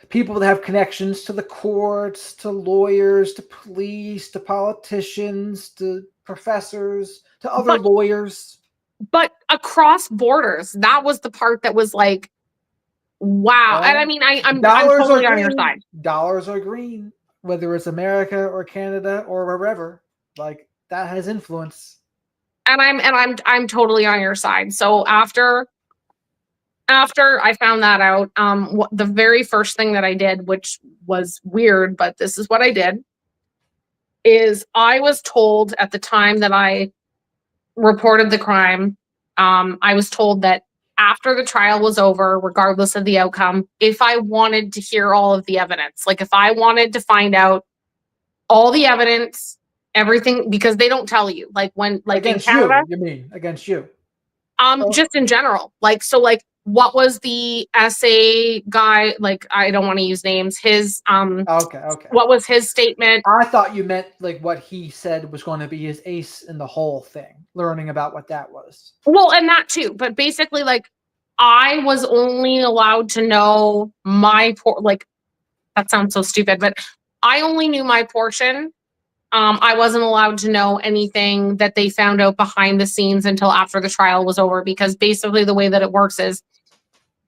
people that have connections to the courts, to lawyers, to police, to politicians, to professors, to other lawyers. But across borders, that was the part that was like, Wow. And I Well, mean, I'm dollars are totally on your green. side. Dollars are green, whether it's America or Canada or wherever. Like that has influence. And I'm totally on your side. So after I found that out, the very first thing that I did, which was weird, but this is what I did, is I was told at the time that I reported the crime, I was told that after the trial was over, regardless of the outcome, if I wanted to hear all of the evidence, like if I wanted to find out all the evidence, everything, because they don't tell you, like when, like in Against Canada, you mean against you? just in general, like, so like, what was the essay guy, like, I don't want to use names, his, Okay. what was his statement? I thought you meant like what he said was going to be his ace in the hole thing, learning about what that was. Well, and that too, but basically, like, I was only allowed to know my like, that sounds so stupid, but I only knew my portion. I wasn't allowed to know anything that they found out behind the scenes until after the trial was over, because basically the way that it works is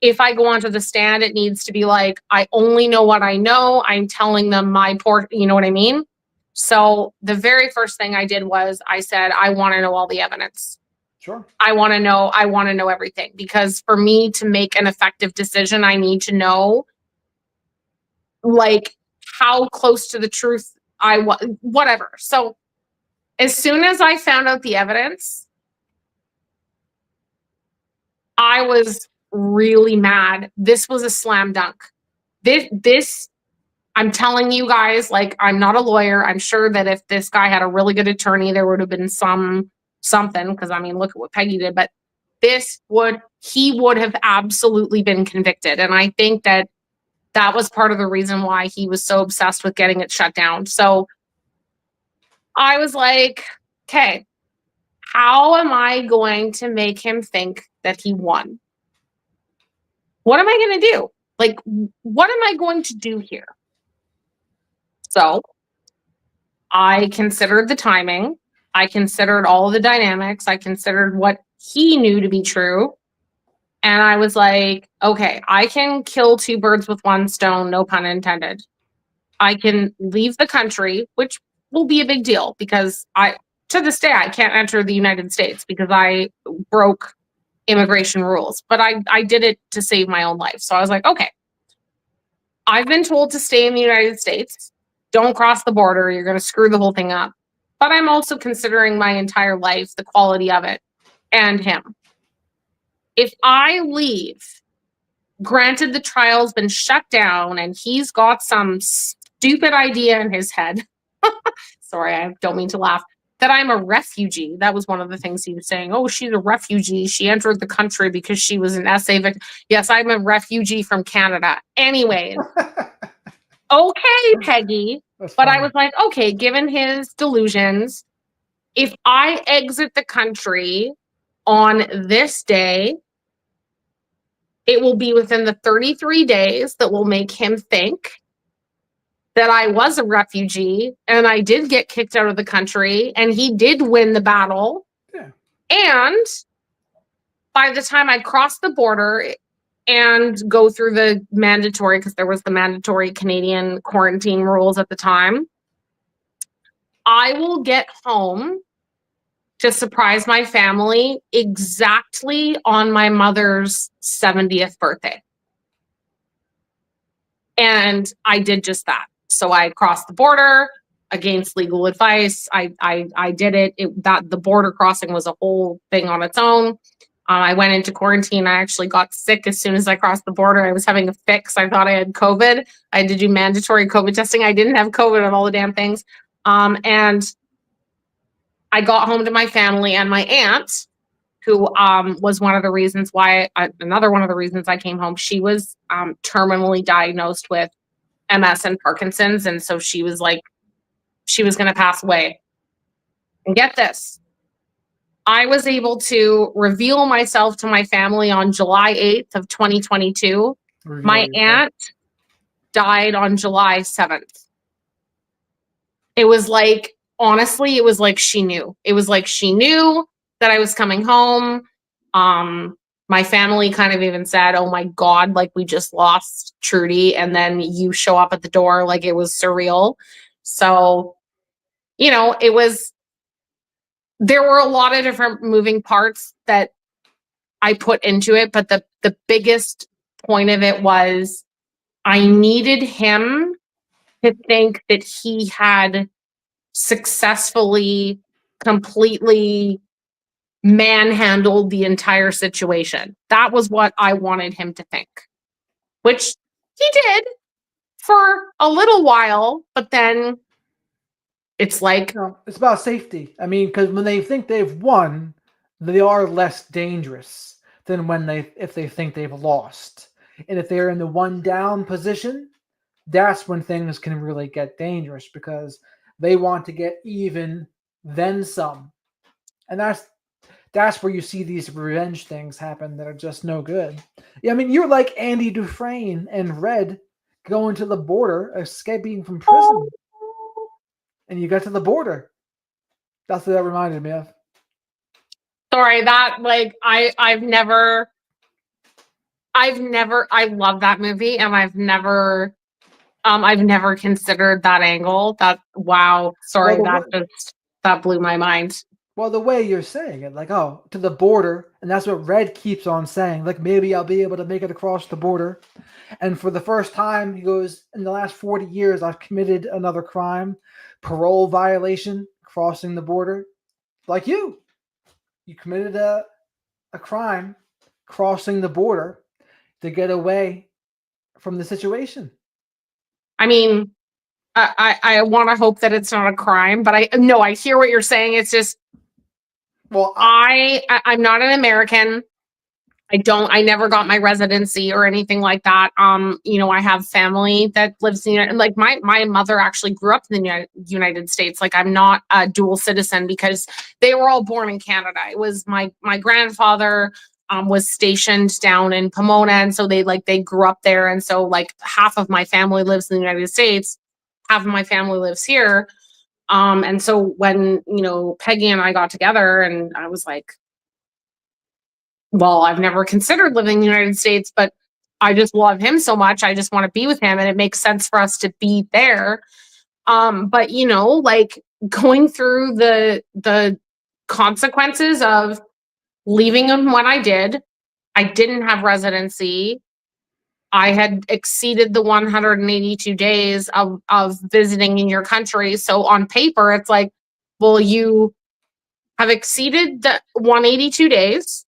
if I go onto the stand, it needs to be like, I only know what I know. I'm telling them my you know what I mean? So the very first thing I did was I said, I want to know all the evidence. Sure. I want to know everything, because for me to make an effective decision, I need to know like how close to the truth I was, whatever. So as soon as I found out the evidence, I was really mad. This was a slam dunk. This, I'm telling you guys, like, I'm not a lawyer. I'm sure that if this guy had a really good attorney, there would have been something, because I mean, look at what Peggy did, but he would have absolutely been convicted. And I think that was part of the reason why he was so obsessed with getting it shut down. So I was like, okay, how am I going to make him think that he won? What am I going to do? Like, what am I going to do here? So I considered the timing. I considered all of the dynamics. I considered what he knew to be true. And I was like, okay, I can kill two birds with one stone, no pun intended. I can leave the country, which will be a big deal, because to this day, I can't enter the United States because I broke immigration rules, but I did it to save my own life. So I was like, okay, I've been told to stay in the United States. Don't cross the border. You're going to screw the whole thing up. But I'm also considering my entire life, the quality of it, and him. If I leave, granted the trial's been shut down and he's got some stupid idea in his head. Sorry, I don't mean to laugh. That I'm a refugee. That was one of the things he was saying. Oh, she's a refugee. She entered the country because she was an essay victim. Yes, I'm a refugee from Canada. Anyways, okay, Peggy. But I was like, okay, given his delusions, if I exit the country on this day, it will be within the 33 days that will make him think that I was a refugee and I did get kicked out of the country and he did win the battle. Yeah. And by the time I cross the border and go through the mandatory, because there was the mandatory Canadian quarantine rules at the time, I will get home to surprise my family exactly on my mother's 70th birthday. And I did just that. So I crossed the border against legal advice. I did it. The border crossing was a whole thing on its own. I went into quarantine. I actually got sick as soon as I crossed the border. I was having a fix. I thought I had COVID. I had to do mandatory COVID testing. I didn't have COVID on all the damn things. And I got home to my family and my aunt, who was one of the reasons why, another one of the reasons I came home. She was terminally diagnosed with MS and Parkinson's. And so she was like, she was going to pass away. And get this, I was able to reveal myself to my family on July 8th of 2022. My aunt died on July 7th. It was like, honestly, it was like she knew. It was like she knew that I was coming home. My family kind of even said, oh my God, like we just lost Trudy. And then you show up at the door, like it was surreal. So, you know, there were a lot of different moving parts that I put into it. But the biggest point of it was I needed him to think that he had successfully, completely manhandled the entire situation. That was what I wanted him to think, which he did for a little while, but then it's like, No, it's about safety. I mean, because when they think they've won, they are less dangerous than if they think they've lost. And if they're in the one down position, that's when things can really get dangerous because they want to get even, then some. And that's where you see these revenge things happen that are just no good. Yeah, I mean, you're like Andy Dufresne and Red going to the border, escaping from prison, and you got to the border. That's what that reminded me of. sorry, that like I love that movie, and I've never considered that angle. Wow, sorry, that blew my mind. Well, the way you're saying it, like, oh, to the border, and that's what Red keeps on saying, like, maybe I'll be able to make it across the border. And for the first time, he goes, in the last 40 years, I've committed another crime, parole violation, crossing the border. Like you committed a crime, crossing the border to get away from the situation. I mean, I want to hope that it's not a crime, but I hear what you're saying. It's just, well, I'm not an American. I never got my residency or anything like that. You know, I have family that lives in, like my mother actually grew up in the United States. Like I'm not a dual citizen because they were all born in Canada. It was my grandfather was stationed down in Pomona. And so they grew up there. And so like half of my family lives in the United States, half of my family lives here. And so when, you know, Peggy and I got together and I was like, well, I've never considered living in the United States, but I just love him so much. I just want to be with him and it makes sense for us to be there. But you know, like going through the consequences of leaving him when I didn't have residency. I had exceeded the 182 days of visiting in your country. So on paper, it's like, well, you have exceeded the 182 days.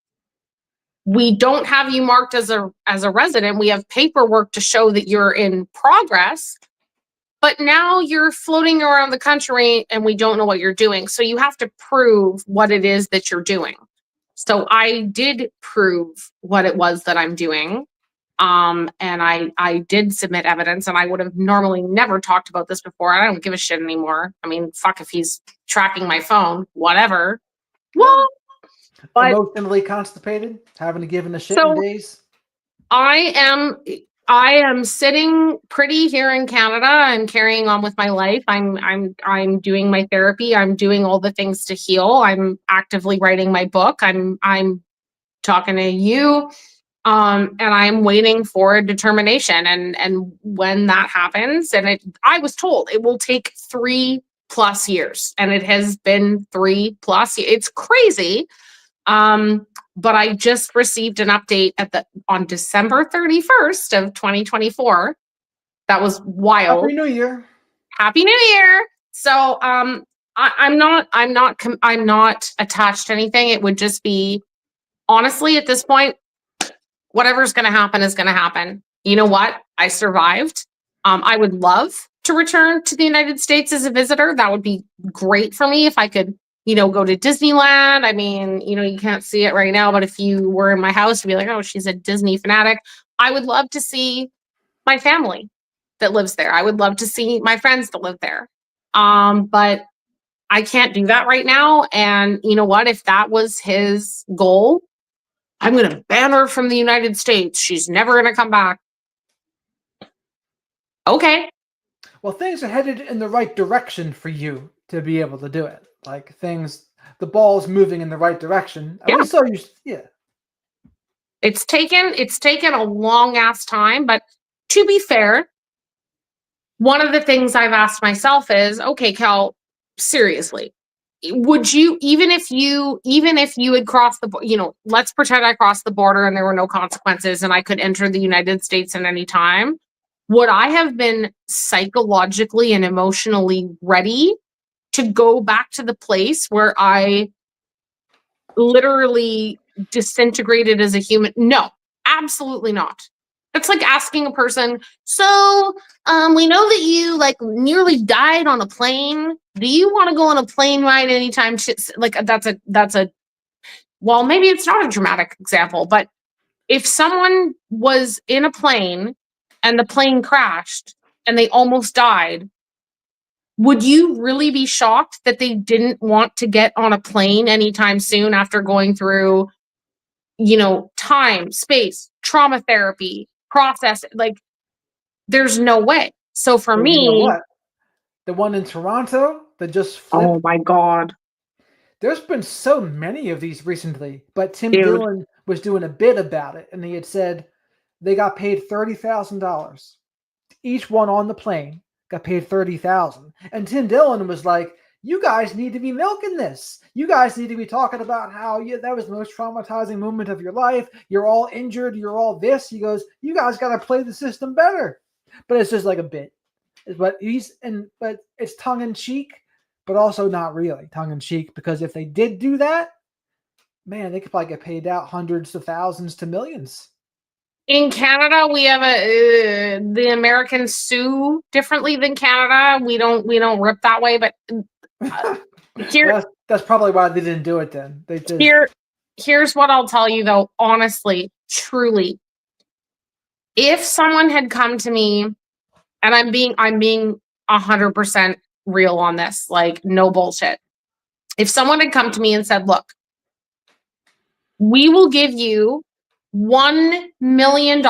We don't have you marked as a resident. We have paperwork to show that you're in progress, but now you're floating around the country and we don't know what you're doing. So you have to prove what it is that you're doing. So I did prove what it was that I'm doing. And I did submit evidence, and I would have normally never talked about this before. I don't give a shit anymore. I mean, fuck if he's tracking my phone, whatever. Well, but emotionally constipated, having to give in the shit in days. I am sitting pretty here in Canada. I'm carrying on with my life. I'm doing my therapy. I'm doing all the things to heal. I'm actively writing my book. I'm talking to you. And I'm waiting for a determination. And when that happens, and I was told it will take 3+ years, and it has been 3+ years. It's crazy. But I just received an update on December 31st of 2024. That was wild. Happy New Year. Happy New Year. So, I'm not attached to anything. It would just be, honestly, at this point, whatever's going to happen is going to happen. You know what? I survived. I would love to return to the United States as a visitor. That would be great for me if I could, you know, go to Disneyland. I mean, you know, you can't see it right now, but if you were in my house, you'd be like, oh, she's a Disney fanatic. I would love to see my family that lives there. I would love to see my friends that live there. But I can't do that right now. And you know what? If that was his goal, I'm going to ban her from the United States. She's never going to come back. Okay. Well, things are headed in the right direction for you to be able to do it. Like the ball's moving in the right direction. Yeah. So yeah. It's taken a long ass time, but to be fair, one of the things I've asked myself is, okay, Cal, seriously, would you, even if you had crossed let's pretend I crossed the border and there were no consequences and I could enter the United States at any time, would I have been psychologically and emotionally ready to go back to the place where I literally disintegrated as a human? No, absolutely not. It's like asking a person, so we know that you like nearly died on a plane. Do you want to go on a plane ride anytime? Like that's a well, maybe it's not a dramatic example, but if someone was in a plane and the plane crashed and they almost died, would you really be shocked that they didn't want to get on a plane anytime soon after going through, time, space, trauma therapy, process? Like, there's no way. So for Well, you know me, what? The one in Toronto that just oh flipped. my God, There's been so many of these recently, but Tim dude. Dillon was doing a bit about it, and he had said they got paid $30,000. Each one on the plane got paid $30,000, and Tim Dillon was like, "You guys need to be milking this. You guys need to be talking about how that was the most traumatizing moment of your life. You're all injured. You're all this." He goes, "You guys got to play the system better." But it's just like a bit. But it's tongue in cheek, but also not really tongue in cheek, because if they did do that, man, they could probably get paid out hundreds of thousands to millions. In Canada, we have the Americans sue differently than Canada. We don't rip that way, but here that's probably why they didn't do it then. Here's what I'll tell you though, honestly, truly. If someone had come to me, and I'm being 100% real on this, like no bullshit. If someone had come to me and said, "Look, we will give you $1 million,"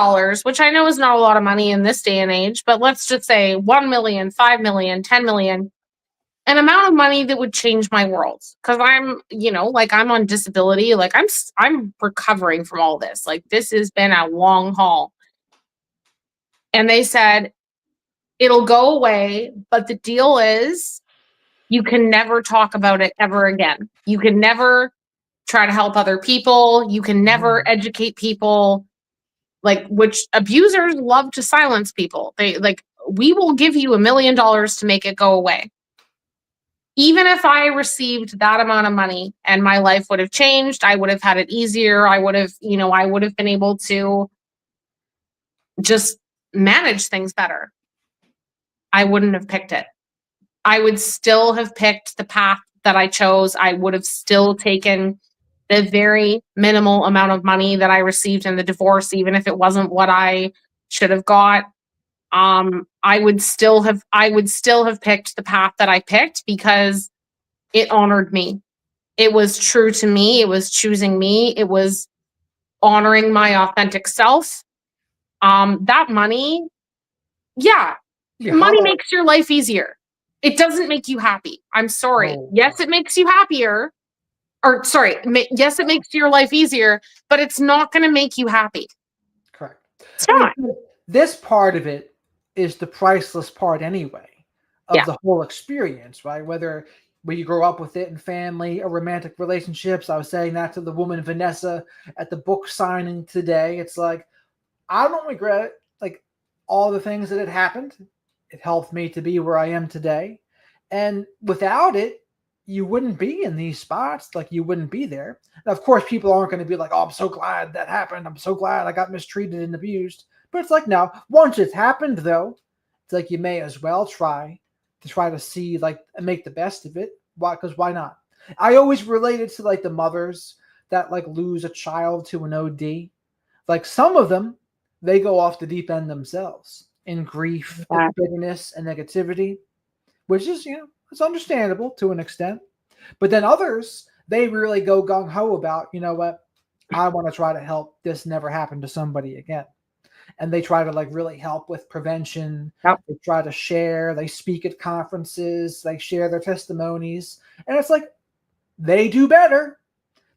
which I know is not a lot of money in this day and age, but let's just say 1 million, 5 million, 10 million, an amount of money that would change my world. Cause I'm, like I'm on disability. Like I'm recovering from all this. Like this has been a long haul. And they said, it'll go away, but the deal is you can never talk about it ever again. You can never try to help other people. You can never educate people, like, which abusers love to silence people. They like, we will give you $1 million to make it go away. Even if I received that amount of money and my life would have changed, I would have had it easier. I would have been able to just manage things better. I wouldn't have picked it. I would still have picked the path that I chose. I would have still taken the very minimal amount of money that I received in the divorce, even if it wasn't what I should have got. I would still have picked the path that I picked because it honored me. It was true to me. It was choosing me. It was honoring my authentic self. That money, yeah, money makes your life easier. It doesn't make you happy. I'm sorry. Oh. Yes, it makes you happier. Or sorry, yes, it makes your life easier, but it's not going to make you happy. Correct. It's not. This part of it is the priceless part anyway of the whole experience, right? Whether you grow up with it in family or romantic relationships. I was saying that to the woman Vanessa at the book signing today. It's like, I don't regret like all the things that had happened. It helped me to be where I am today. And without it, you wouldn't be in these spots. Like you wouldn't be there. And of course, people aren't going to be like, "Oh, I'm so glad that happened. I'm so glad I got mistreated and abused." But it's like, now, once it's happened, though, it's like you may as well try to see like and make the best of it. Why? Because why not? I always related to like the mothers that like lose a child to an OD. Like some of them, they go off the deep end themselves in grief, and bitterness, and negativity, which is, it's understandable to an extent. But then others, they really go gung ho about, you know what, I want to try to help this never happen to somebody again. And they try to like really help with prevention. Yep. They try to share, they speak at conferences, they share their testimonies. And it's like, they do better.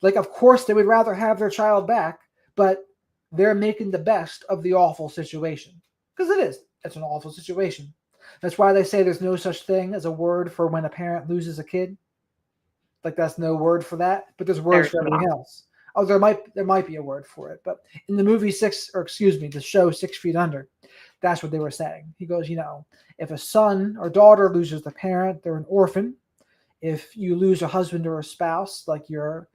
Like, of course, they would rather have their child back, but they're making the best of the awful situation. Because it is. It's an awful situation. That's why they say there's no such thing as a word for when a parent loses a kid. Like that's no word for that, but there's words There's for everything not. else. Oh, there might be a word for it, but in the movie the show 6 Feet Under, that's what they were saying. He goes, if a son or daughter loses the parent, they're an orphan. If you lose a husband or a spouse, like you're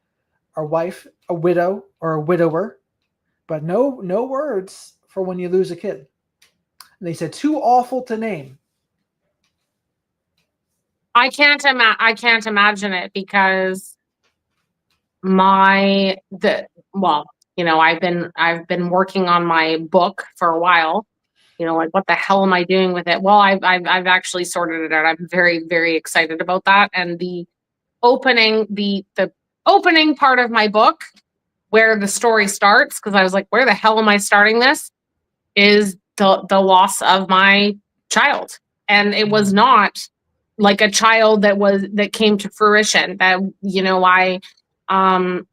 a wife, a widow, or a widower, but no words for when you lose a kid. And they said too awful to name. I can't imagine it because I've been working on my book for a while. Like what the hell am I doing with it? Well, I've actually sorted it out. I'm very, very excited about that. And the opening part of my book where the story starts, because I was like, where the hell am I starting this? Is the loss of my child. And it was not like a child that came to fruition, that I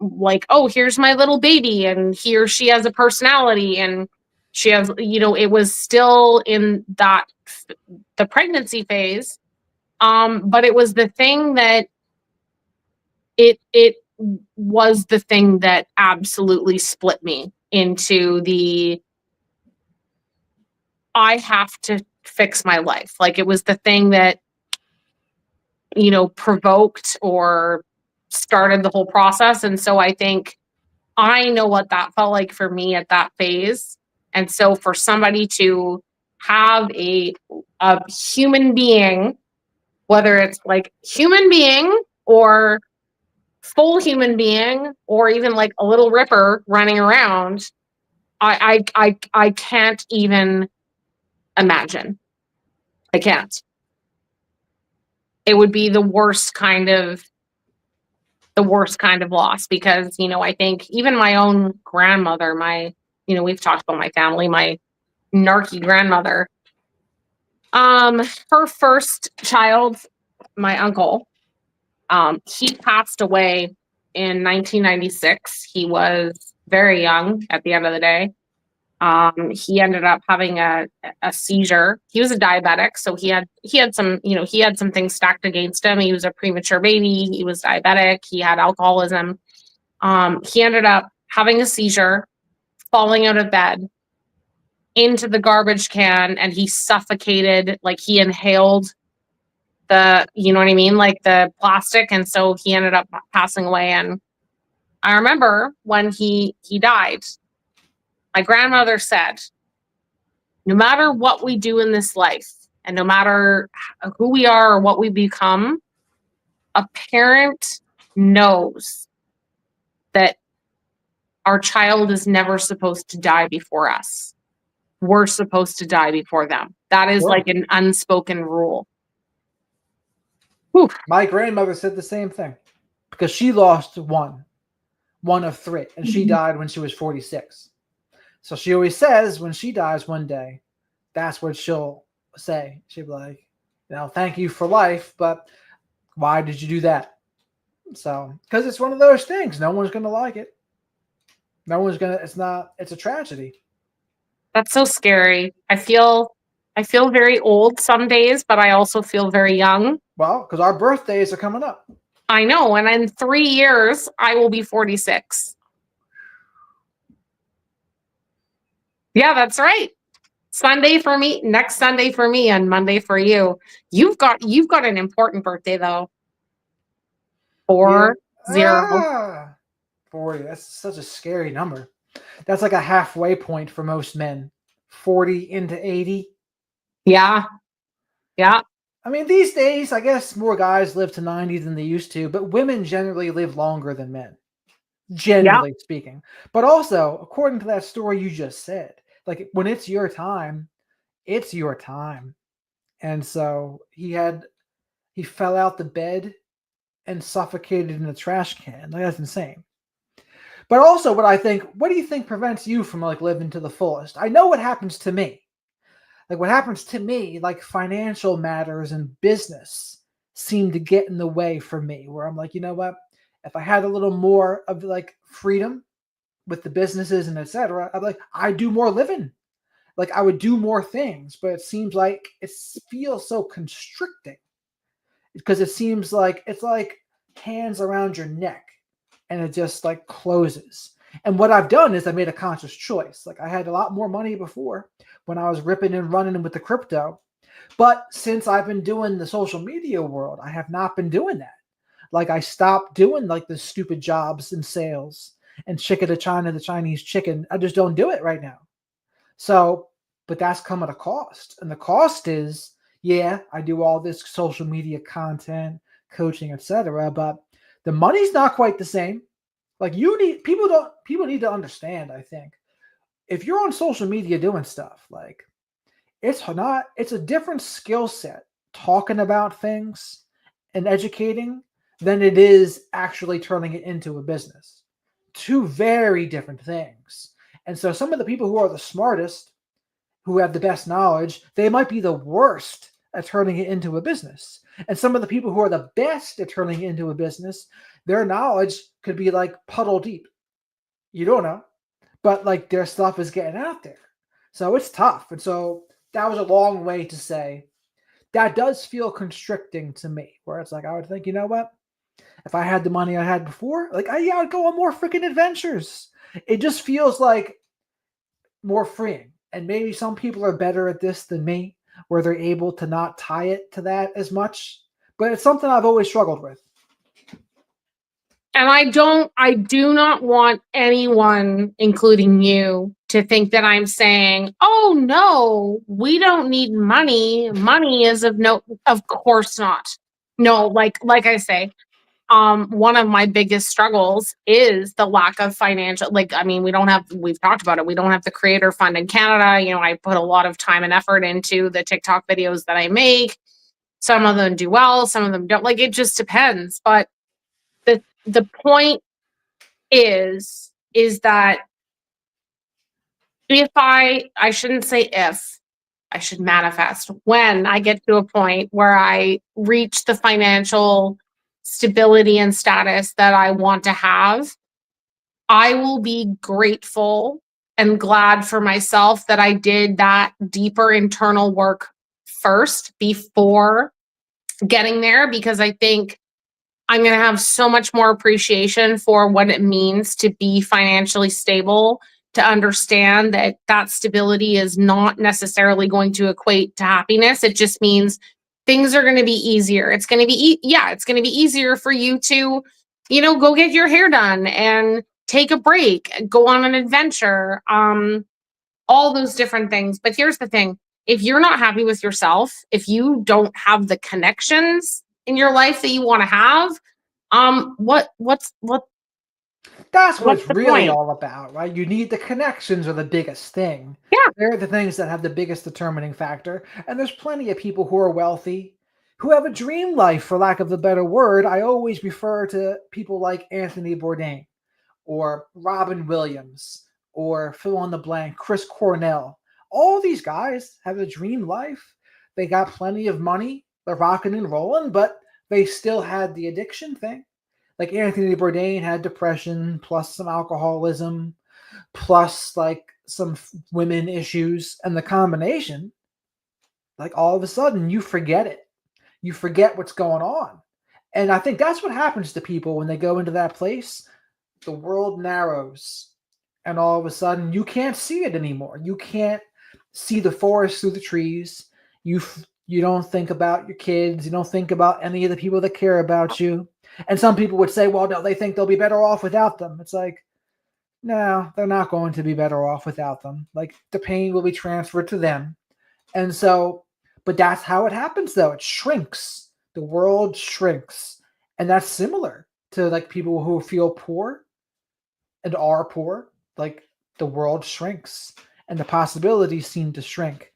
like, oh, here's my little baby and he or she has a personality and she has, it was still in the pregnancy phase. But it was the thing that it was the thing that absolutely split me into I have to fix my life. Like it was the thing that, provoked or started the whole process. And so I think I know what that felt like for me at that phase. And so for somebody to have a human being, whether it's like human being or full human being, or even like a little ripper running around, I can't even imagine. I can't. It would be the worst kind of loss because, I think even my own grandmother, we've talked about my family, my narky grandmother, her first child, my uncle, he passed away in 1996. He was very young at the end of the day. He ended up having a seizure. He was a diabetic, so he had some things stacked against him. He was a premature baby. He was diabetic. He had alcoholism. He ended up having a seizure, falling out of bed into the garbage can, and he suffocated. Like he inhaled you know what I mean, like the plastic, and so he ended up passing away. And I remember when he died, my grandmother said, no matter what we do in this life, and no matter who we are or what we become, a parent knows that our child is never supposed to die before us. We're supposed to die before them. That is like an unspoken rule. Whew. My grandmother said the same thing because she lost one of three, and she died when she was 46. So she always says when she dies one day, that's what she'll say. She'll be like, thank you for life, but why did you do that? So, because it's one of those things. No one's going to like it. No one's going to, it's a tragedy. That's so scary. I feel very old some days, but I also feel very young. Well, because our birthdays are coming up. I know. And in 3 years, I will be 46. Yeah, that's right. Sunday for me, next Sunday for me, and Monday for you. You've got an important birthday though. 40. 40. That's such a scary number. That's like a halfway point for most men. 40 into 80. Yeah. Yeah. I mean, these days, I guess more guys live to 90 than they used to, but women generally live longer than men, generally speaking. But also, according to that story you just said, like when it's your time, it's your time. And so he fell out the bed and suffocated in a trash can. Like, that's insane. But also what do you think prevents you from like living to the fullest? I know what happens to me. Like what happens to me, like financial matters and business seem to get in the way for me, where I'm like, you know what? If I had a little more of like freedom, with the businesses and etc. I'm like, I do more living. Like I would do more things, but it seems like it feels so constricting because it seems like it's like hands around your neck and it just like closes. And what I've done is I made a conscious choice. Like I had a lot more money before when I was ripping and running with the crypto. But since I've been doing the social media world, I have not been doing that. Like I stopped doing like the stupid jobs in sales and chicken to China, the Chinese chicken. I just don't do it right now. So, but that's come at a cost. And the cost is, yeah, I do all this social media content, coaching, etc. But the money's not quite the same. Like people need to understand, I think. If you're on social media doing stuff, like it's a different skill set talking about things and educating than it is actually turning it into a business. Two very different things. And so some of the people who are the smartest, who have the best knowledge, they might be the worst at turning it into a business. And some of the people who are the best at turning it into a business, their knowledge could be like puddle deep. You don't know, but like their stuff is getting out there. So it's tough. And so that was a long way to say that does feel constricting to me, where it's like, I would think, you know what? If I had the money I had before, like, I would go on more freaking adventures. It just feels like more freeing. And maybe some people are better at this than me, where they're able to not tie it to that as much. But it's something I've always struggled with. And I do not want anyone, including you, to think that I'm saying, oh no, we don't need money. Money is of course not. No, like I say, one of my biggest struggles is the lack of financial, like, I mean, we've talked about it. We don't have the creator fund in Canada. You know, I put a lot of time and effort into the TikTok videos that I make. Some of them do well, some of them don't. Like, it just depends. But the point is that if I shouldn't say if, I should manifest when I get to a point where I reach the financial stability and status that I want to have, I will be grateful and glad for myself that I did that deeper internal work first before getting there, because I think I'm going to have so much more appreciation for what it means to be financially stable, to understand that that stability is not necessarily going to equate to happiness. It just means things are going to be easier. It's going to be, it's going to be easier for you to, go get your hair done and take a break, go on an adventure, all those different things. But here's the thing. If you're not happy with yourself, if you don't have the connections in your life that you want to have, what's That's what it's the really point? all about, right? You need the connections are the biggest thing. Yeah. They're the things that have the biggest determining factor. And there's plenty of people who are wealthy, who have a dream life, for lack of a better word. I always refer to people like Anthony Bourdain or Robin Williams or fill in the blank, Chris Cornell. All these guys have a dream life. They got plenty of money. They're rocking and rolling, but they still had the addiction thing. Like Anthony Bourdain had depression plus some alcoholism plus like some women issues, and the combination, like all of a sudden you forget it. You forget what's going on. And I think that's what happens to people when they go into that place. The world narrows, and all of a sudden you can't see it anymore. You can't see the forest through the trees. You don't think about your kids. You don't think about any of the people that care about you. And some people would say, well, no, they think they'll be better off without them. It's like, no, they're not going to be better off without them. Like the pain will be transferred to them. And so, but that's how it happens though. It shrinks. The world shrinks. And that's similar to like people who feel poor and are poor. Like the world shrinks and the possibilities seem to shrink.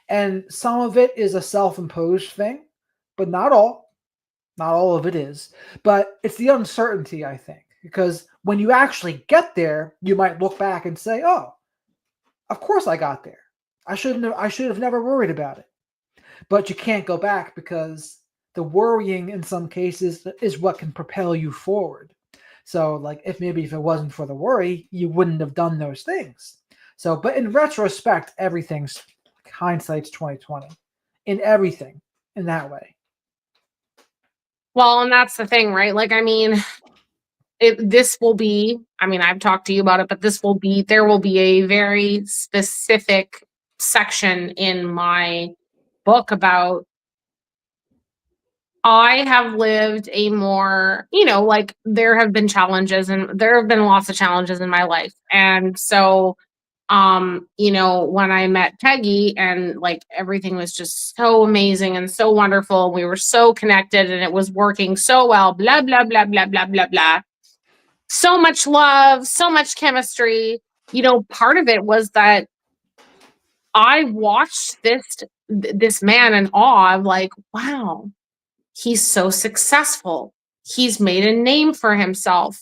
And some of it is a self-imposed thing, but not all. Not all of it is. But it's the uncertainty, I think, because when you actually get there, you might look back and say, "Oh, of course I got there. I should have never worried about it." But you can't go back because the worrying in some cases is what can propel you forward. So like if it wasn't for the worry, you wouldn't have done those things. So, but in retrospect, everything's hindsight's 2020 in everything in that way. Well, and that's the thing, right? Like, I mean, this will be, I mean, I've talked to you about it, but there will be a very specific section in my book about I have lived a more, like there have been challenges and there have been lots of challenges in my life. And so, when I met Peggy and like everything was just so amazing and so wonderful, we were so connected and it was working so well, blah, blah, blah, blah, blah, blah, blah. So much love, so much chemistry. Part of it was that I watched this man in awe of like, wow, he's so successful. He's made a name for himself.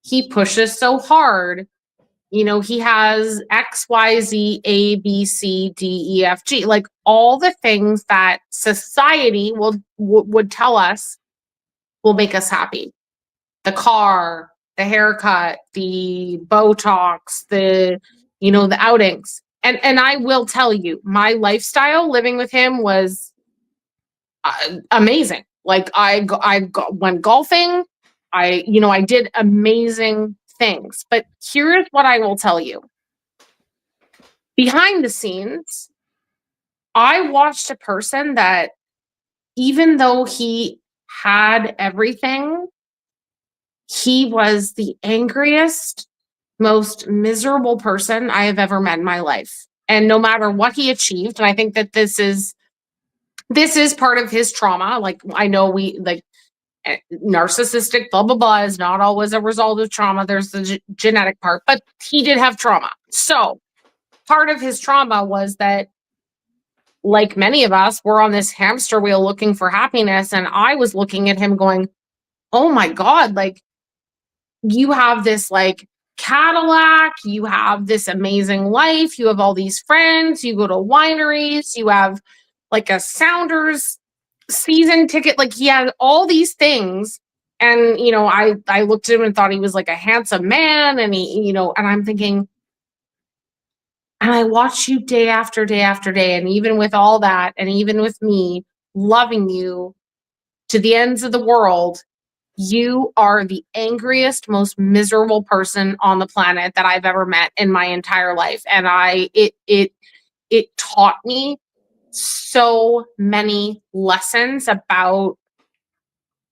He pushes so hard. He has X, Y, Z, A, B, C, D, E, F, G, like all the things that society would tell us will make us happy. The car, the haircut, the Botox, the outings. And I will tell you, my lifestyle living with him was amazing. Like went golfing. I did amazing things. But here's what I will tell you. Behind the scenes, I watched a person that even though he had everything, he was the angriest, most miserable person I have ever met in my life. And no matter what he achieved, and I think that this is part of his trauma. Like I know narcissistic blah blah blah is not always a result of trauma. There's the genetic part, but he did have trauma. So part of his trauma was that, like many of us, we're on this hamster wheel looking for happiness. And I was looking at him going, oh my God, like you have this like Cadillac, you have this amazing life, you have all these friends, you go to wineries, you have like a Sounders season ticket, like he had all these things. And I looked at him and thought he was like a handsome man, and and I'm thinking, and I watch you day after day after day, and even with all that, and even with me loving you to the ends of the world, you are the angriest, most miserable person on the planet that I've ever met in my entire life. And it taught me so many lessons about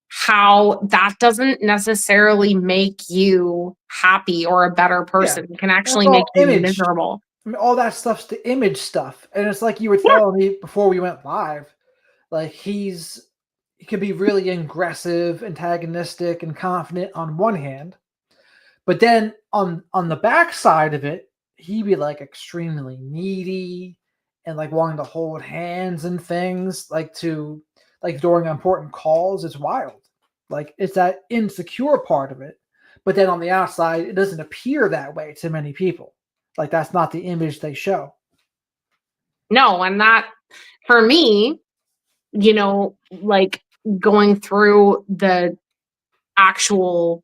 how that doesn't necessarily make you happy or a better person. Yeah, It can actually that's make all you image. miserable. I mean, all that stuff's the image stuff, and it's like you were Yeah. telling me before we went live. Like he can be really aggressive, antagonistic, and confident on one hand, but then on the back side of it, he'd be like extremely needy and like wanting to hold hands and things, like during important calls. It's wild. Like it's that insecure part of it, but then on the outside, it doesn't appear that way to many people. Like that's not the image they show. No, and that for me, like going through the actual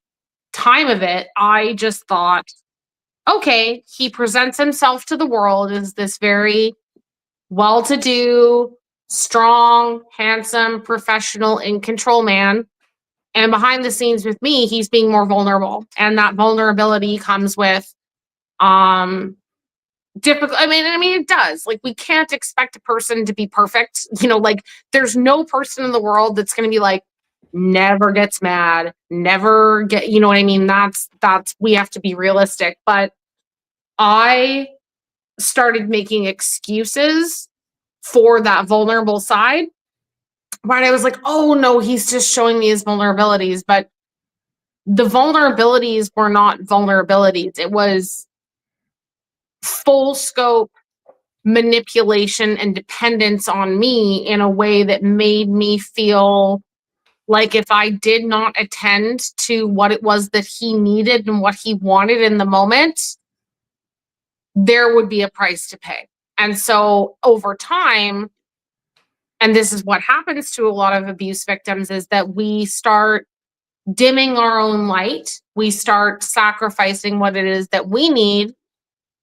time of it, I just thought, okay, he presents himself to the world as this very well-to-do, strong, handsome, professional, in control man. And behind the scenes with me, he's being more vulnerable. And that vulnerability comes with difficult. I mean, it does. Like, we can't expect a person to be perfect. Like there's no person in the world that's gonna be like, never gets mad, never get, you know what I mean? That's we have to be realistic. But I started making excuses for that vulnerable side. Right. I was like, oh no, he's just showing me his vulnerabilities. But the vulnerabilities were not vulnerabilities. It was full scope manipulation and dependence on me in a way that made me feel like if I did not attend to what it was that he needed and what he wanted in the moment, there would be a price to pay. And so over time, and this is what happens to a lot of abuse victims, is that we start dimming our own light. We start sacrificing what it is that we need.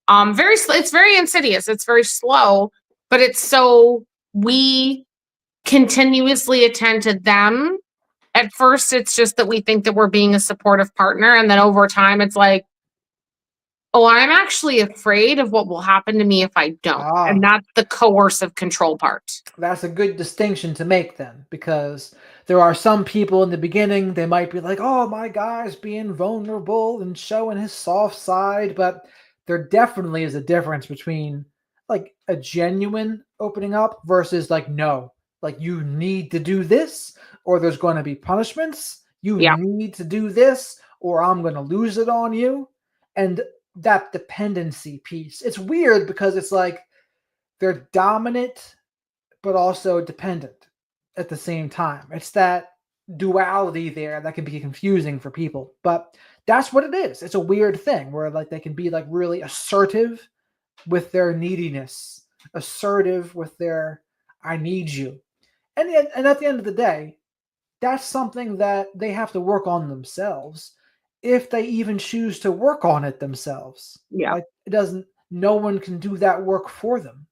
It's very insidious. It's very slow, but it's so we continuously attend to them. At first, it's just that we think that we're being a supportive partner. And then over time, it's like, oh, I'm actually afraid of what will happen to me if I don't. And that's the coercive control part. That's a good distinction to make then, because there are some people in the beginning, they might be like, oh, my guy's being vulnerable and showing his soft side. But there definitely is a difference between like a genuine opening up versus like, no, like you need to do this, or there's going to be punishments. You need to do this, or I'm going to lose it on you. And that dependency piece, it's weird because it's like they're dominant but also dependent at the same time. It's that duality there that can be confusing for people, but that's what it is. It's a weird thing where like they can be like really assertive with their neediness, assertive with their I need you. And at the end of the day, that's something that they have to work on themselves if they even choose to work on it themselves. Yeah. Like it doesn't, no one can do that work for them.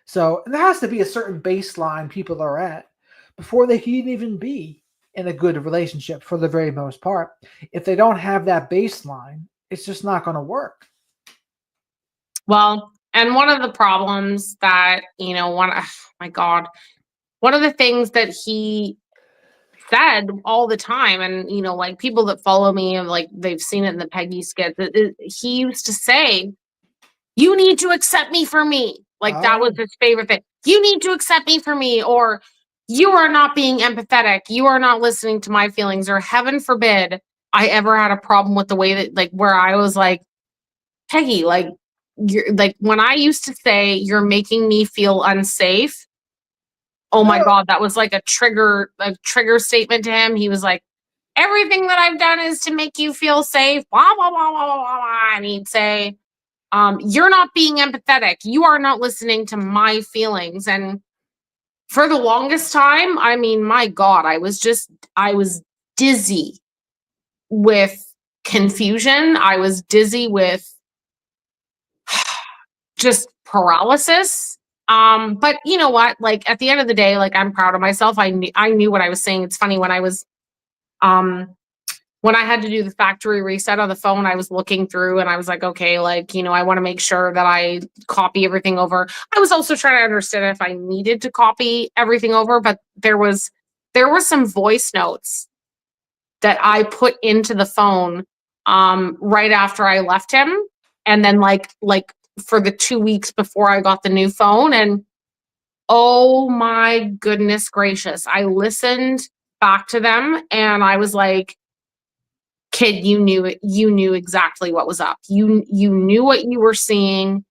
So there has to be a certain baseline people are at before they can even be in a good relationship for the very most part. If they don't have that baseline, it's just not going to work. Well, and one of the problems that, oh my God, one of the things that he said all the time, and, like people that follow me, and like they've seen it in the Peggy skit, he used to say, you need to accept me for me. Like that was his favorite thing. You need to accept me for me, or you are not being empathetic. You are not listening to my feelings, or heaven forbid I ever had a problem with the way that like where I was like, Peggy, like you're like when I used to say you're making me feel unsafe. Oh my God, that was like a trigger statement to him. He was like, everything that I've done is to make you feel safe. Blah, blah, blah, blah, blah, blah. And he'd say, you're not being empathetic. You are not listening to my feelings. And for the longest time, I mean, my God, I was dizzy with confusion. I was dizzy with just paralysis. But you know what? Like at the end of the day, like I'm proud of myself. I knew what I was saying. It's funny when I was, when I had to do the factory reset on the phone, I was looking through and I was like, okay, like, I want to make sure that I copy everything over. I was also trying to understand if I needed to copy everything over, but there was some voice notes that I put into the phone, right after I left him. And then like for the 2 weeks before I got the new phone. And oh my goodness gracious, I listened back to them and I was like, kid, you knew exactly what was up. You knew what you were seeing.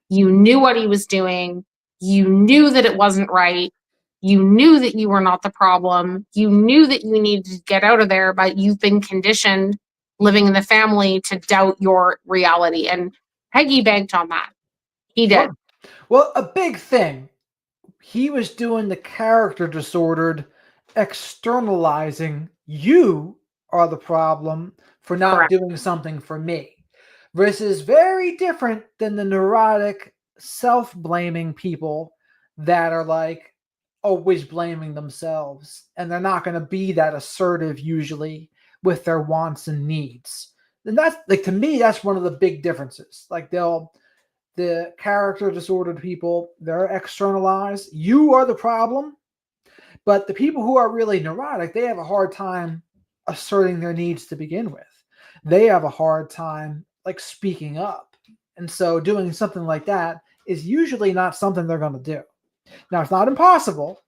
You knew what he was doing. You knew that it wasn't right. You knew that you were not the problem. You knew that you needed to get out of there, but you've been conditioned living in the family to doubt your reality. And Peggy banked on that. He did. Well, a big thing. He was doing the character disordered, externalizing you are the problem for not Correct. doing something for me. Versus very different than the neurotic, self-blaming people that are like always blaming themselves. And they're not going to be that assertive usually with their wants and needs. And that's like, to me, that's one of the big differences. Like the character disordered people, they're externalized. You are the problem. But the people who are really neurotic, they have a hard time asserting their needs to begin with. They have a hard time like speaking up. And so doing something like that is usually not something they're going to do. Now, it's not impossible,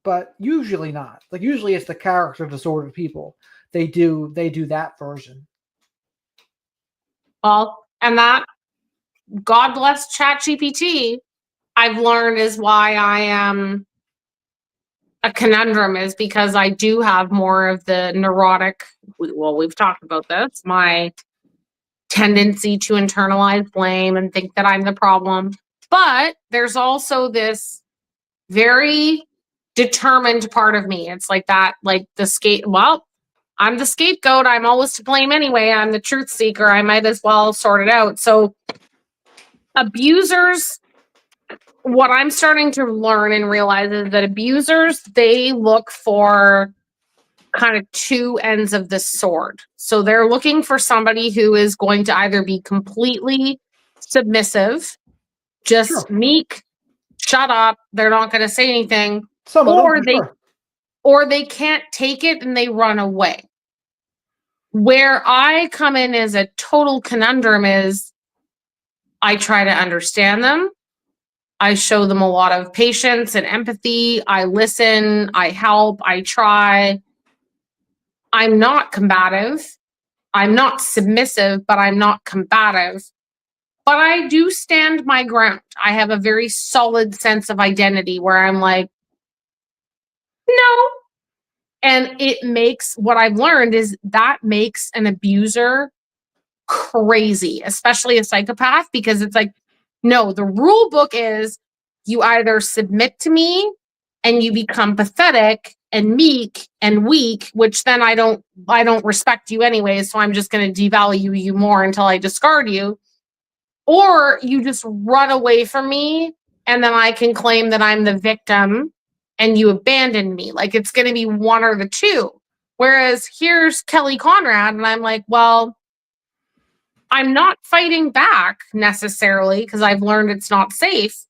but usually not. Like usually it's the character disordered people. They do that version. Well, and that, God bless ChatGPT, I've learned is why I am a conundrum, is because I do have more of the neurotic, well, we've talked about this, my tendency to internalize blame and think that I'm the problem. But there's also this very determined part of me. It's like that, like the skate. Well, I'm the scapegoat. I'm always to blame anyway. I'm the truth seeker. I might as well sort it out. So abusers, what I'm starting to learn and realize is that abusers, they look for kind of two ends of the sword. So they're looking for somebody who is going to either be completely submissive, just Sure. meek, shut up, they're not going to say anything, Some of them, or for sure. they can't take it and they run away. Where I come in as a total conundrum is I try to understand them. I show them a lot of patience and empathy. I listen, I help, I try. I'm not combative. I'm not submissive, but I'm not combative. But I do stand my ground. I have a very solid sense of identity where I'm like, no. And it makes, what I've learned is that makes an abuser crazy, especially a psychopath, because it's like, no, the rule book is you either submit to me and you become pathetic and meek and weak, which then I don't respect you anyway, so I'm just going to devalue you more until I discard you, or you just run away from me and then I can claim that I'm the victim and you abandon me. Like, it's going to be one or the two. Whereas here's Kelly Conrad and I'm like, well, I'm not fighting back necessarily because I've learned it's not safe,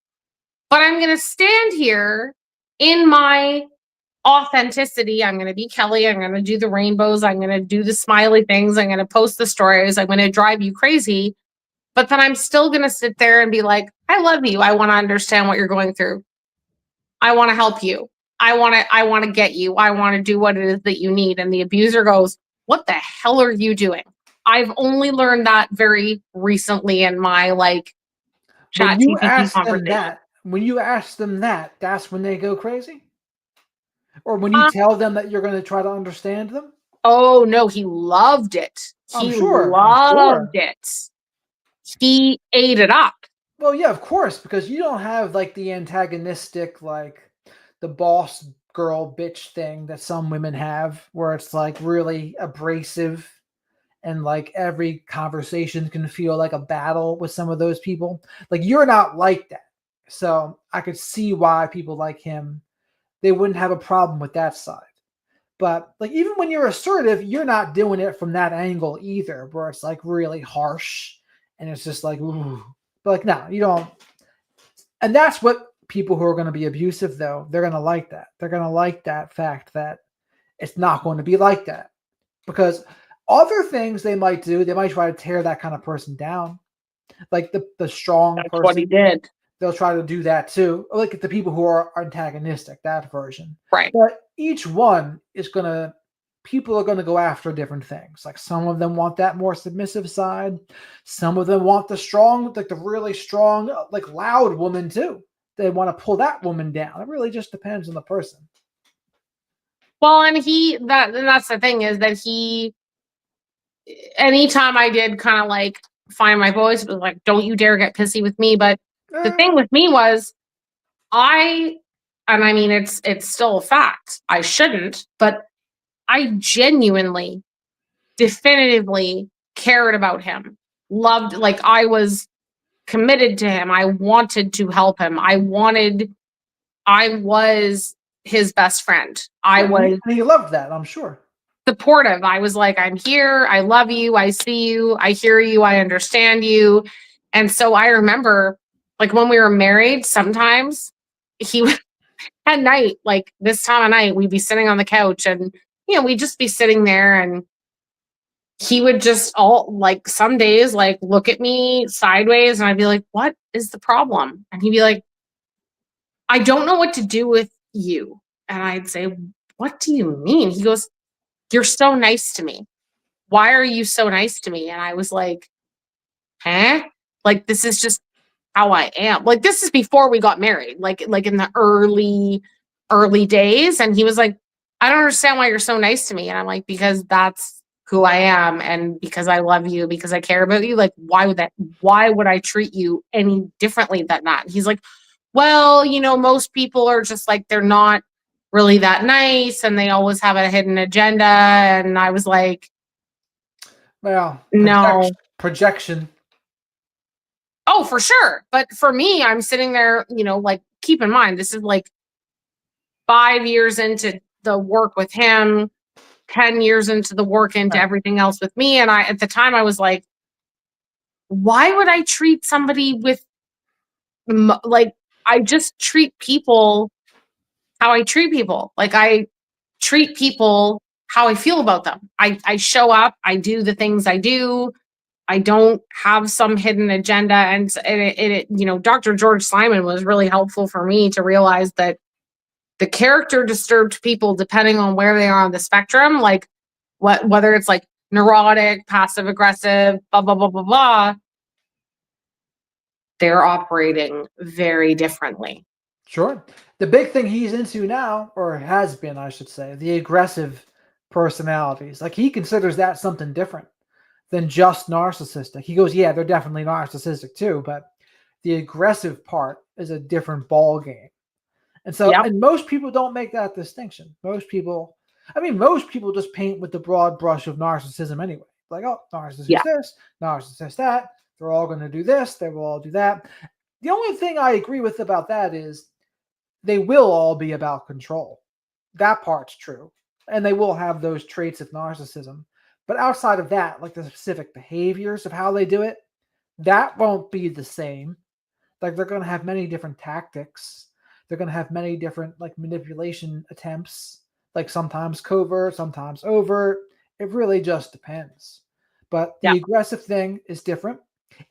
but I'm going to stand here in my authenticity. I'm going to be Kelly. I'm going to do the rainbows. I'm going to do the smiley things. I'm going to post the stories. I'm going to drive you crazy. But then I'm still going to sit there and be like, I love you. I want to understand what you're going through. I want to help you. I want to get you. I want to do what it is that you need. And the abuser goes, what the hell are you doing? I've only learned that very recently in my chat GPT conversation. When you ask them that, that's when they go crazy? Or when you tell them that you're going to try to understand them? Oh no, he loved it. I'm He sure. loved it. He ate it up. Well, yeah, of course, because you don't have the antagonistic, the boss girl bitch thing that some women have, where it's really abrasive and every conversation can feel like a battle with some of those people. You're not like that. So I could see why people like him, they wouldn't have a problem with that side. But even when you're assertive, you're not doing it from that angle either, where it's really harsh and it's just ooh. But no, you don't. And that's what people who are going to be abusive, though, they're going to like that. They're going to like that fact that it's not going to be like that. Because other things they might do, they might try to tear that kind of person down. Like the strong That's person. what he did. They'll try to do that too. Like the people who are antagonistic, that version. Right. But each one is going to, people are going to go after different things. Like some of them want that more submissive side. Some of them want the strong, the really strong, loud woman too. They want to pull that woman down. It really just depends on the person. Well, and that's the thing is that anytime I did kind of find my voice, it was like, don't you dare get pissy with me. But the thing with me was and I mean, it's still a fact. I shouldn't, but I genuinely, definitively cared about him. Loved, I was committed to him. I wanted to help him. I was his best friend. And he loved that, I'm sure. Supportive. I was like, I'm here. I love you. I see you. I hear you. I understand you. And so I remember, when we were married, sometimes he would, at night, this time of night, we'd be sitting on the couch and, we'd just be sitting there and he would just some days, look at me sideways and I'd be like, what is the problem? And he'd be like, I don't know what to do with you. And I'd say, what do you mean? He goes, you're so nice to me. Why are you so nice to me? And I was like, huh? This is just how I am. This is before we got married, in the early days. And he was like, I don't understand why you're so nice to me. And I'm like, because that's who I am. And because I love you, because I care about you. Why would I treat you any differently than that? And he's like, well, most people are just they're not really that nice, and they always have a hidden agenda. And I was like, Well, no. projection. Oh, for sure. But for me, I'm sitting there, like, keep in mind, this is like 5 years into the work with him, 10 years into the work into Right. everything else with me. And at the time I was like, why would I treat somebody with like, I just treat people how I treat people. Like, I treat people how I feel about them. I show up, I do the things I do. I don't have some hidden agenda. And Dr. George Simon was really helpful for me to realize that the character disturbed people, depending on where they are on the spectrum, like whether it's like neurotic, passive aggressive, blah, blah, blah, blah, blah, they're operating very differently. Sure. The big thing he's into now, or has been, I should say, the aggressive personalities. Like, he considers that something different than just narcissistic. He goes, yeah, they're definitely narcissistic too, but the aggressive part is a different ball game. And so, Yep. and most people don't make that distinction. Most people just paint with the broad brush of narcissism anyway. Like, oh, narcissist Yeah. this, narcissist that. They're all going to do this. They will all do that. The only thing I agree with about that is they will all be about control. That part's true. And they will have those traits of narcissism. But outside of that, like the specific behaviors of how they do it, that won't be the same. Like, they're going to have many different tactics. They're going to have many different like manipulation attempts, like sometimes covert, sometimes overt. It really just depends. But the Yeah. aggressive thing is different.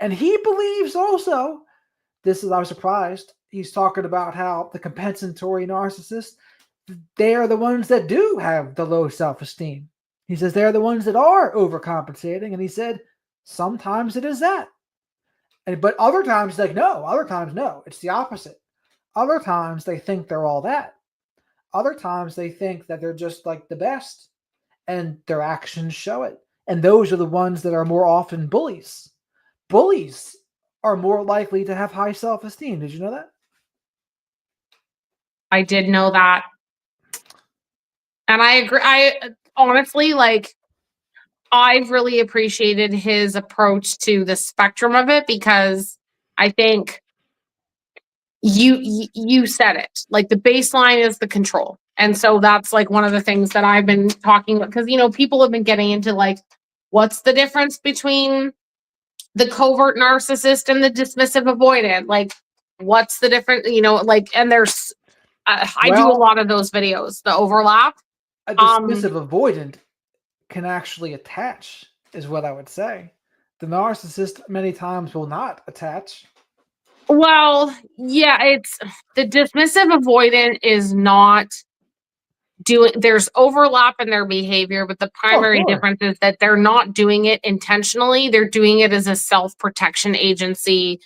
And he believes also, I was surprised, he's talking about how the compensatory narcissists, they are the ones that do have the low self-esteem. He says they're the ones that are overcompensating. And he said, sometimes it is that. But other times, like, no, other times, no, it's the opposite. Other times they think they're all that. Other times they think that they're just like the best, and their actions show it. And those are the ones that are more often bullies. Bullies are more likely to have high self-esteem. Did you know that? I did know that. And I agree. I honestly, like, I've really appreciated his approach to the spectrum of it, because I think you said it. Like, the baseline is the control. And so that's like one of the things that I've been talking about, because people have been getting into like, what's the difference between the covert narcissist and the dismissive avoidant? Like, what's the difference? Like, and there's I do a Well, lot of those videos, the overlap. a dismissive avoidant can actually attach, is what I would say. The narcissist many times will not attach. Well, yeah, it's the dismissive avoidant is not doing, there's overlap in their behavior, but the primary sure. difference is that they're not doing it intentionally. They're doing it as a self-protection agency,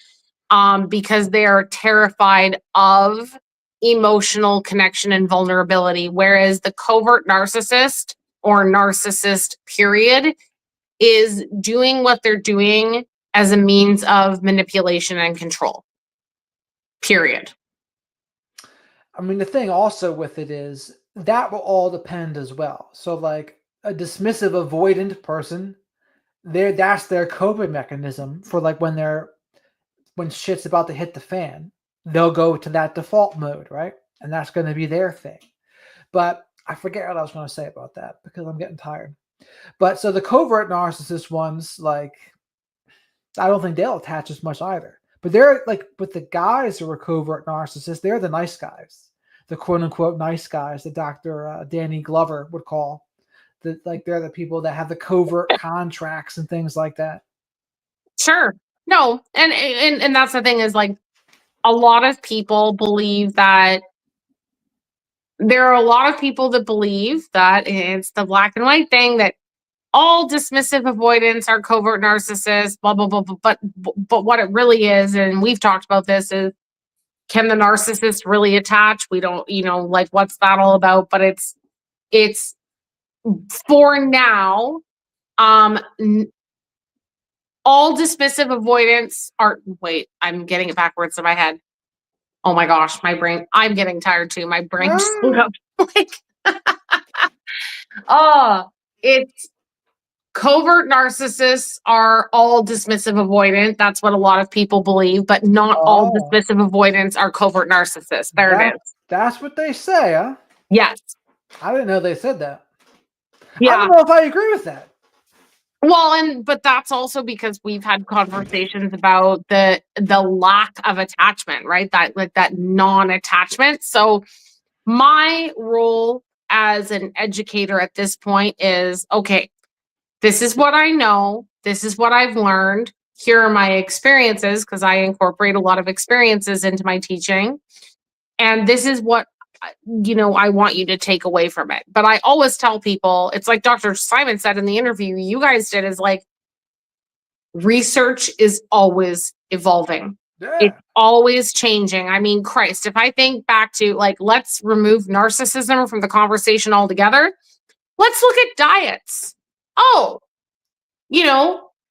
because they are terrified of emotional connection and vulnerability. Whereas the covert narcissist, or narcissist, period, is doing what they're doing as a means of manipulation and control. Period. I mean, the thing also with it is that will all depend as well. So, like a dismissive avoidant person, that's their coping mechanism for like when shit's about to hit the fan, they'll go to that default mode, right? And that's going to be their thing. But I forget what I was going to say about that because I'm getting tired. But so the covert narcissist ones, like, I don't think they'll attach as much either. But they're like, with the guys who are covert narcissists, they're the nice guys, the quote unquote nice guys that Dr. Danny Glover would call. Like, they're the people that have the covert contracts and things like that. Sure. No, and that's the thing, is like, a lot of people believe that, there are a lot of people that believe that it's the black and white thing, that all dismissive avoidants are covert narcissists, blah blah blah, blah. But what it really is, and we've talked about this, is, can the narcissist really attach? We don't, like, what's that all about? But it's for now, all dismissive avoidants are, wait, I'm getting it backwards in my head. Oh my gosh, my brain. I'm getting tired too. My brain just lit Ah, up. Like, oh, it's covert narcissists are all dismissive avoidant. That's what a lot of people believe, but not all oh, dismissive avoidants are covert narcissists. There it that is. that's what they say, huh? Yes. I didn't know they said that. I don't Yeah. know if I agree with that. Well, but that's also because we've had conversations about the lack of attachment, right? That like that non-attachment. So my role as an educator at this point is okay, this is what I know, this is what I've learned. Here are my experiences because I incorporate a lot of experiences into my teaching. And this is what I want you to take away from it. But I always tell people, it's like Dr. Simon said in the interview you guys did, is like research is always evolving. It's Yeah. always changing. I mean, Christ, if I think back to like, let's remove narcissism from the conversation altogether. Let's look at diets. Oh,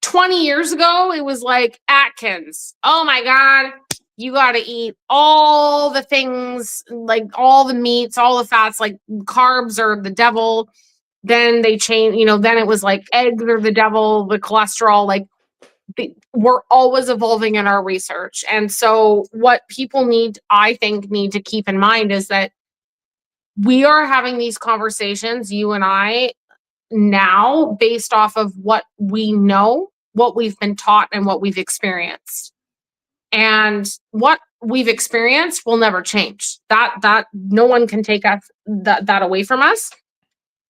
20 years ago, it was like Atkins. Oh my God, you got to eat all the things, like all the meats, all the fats, like carbs are the devil. Then they changed, then it was like eggs are the devil, the cholesterol, like we're always evolving in our research. And so what people I think, need to keep in mind is that we are having these conversations, you and I, now based off of what we know, what we've been taught, and what we've experienced. And what we've experienced will never change. That no one can take that away from us.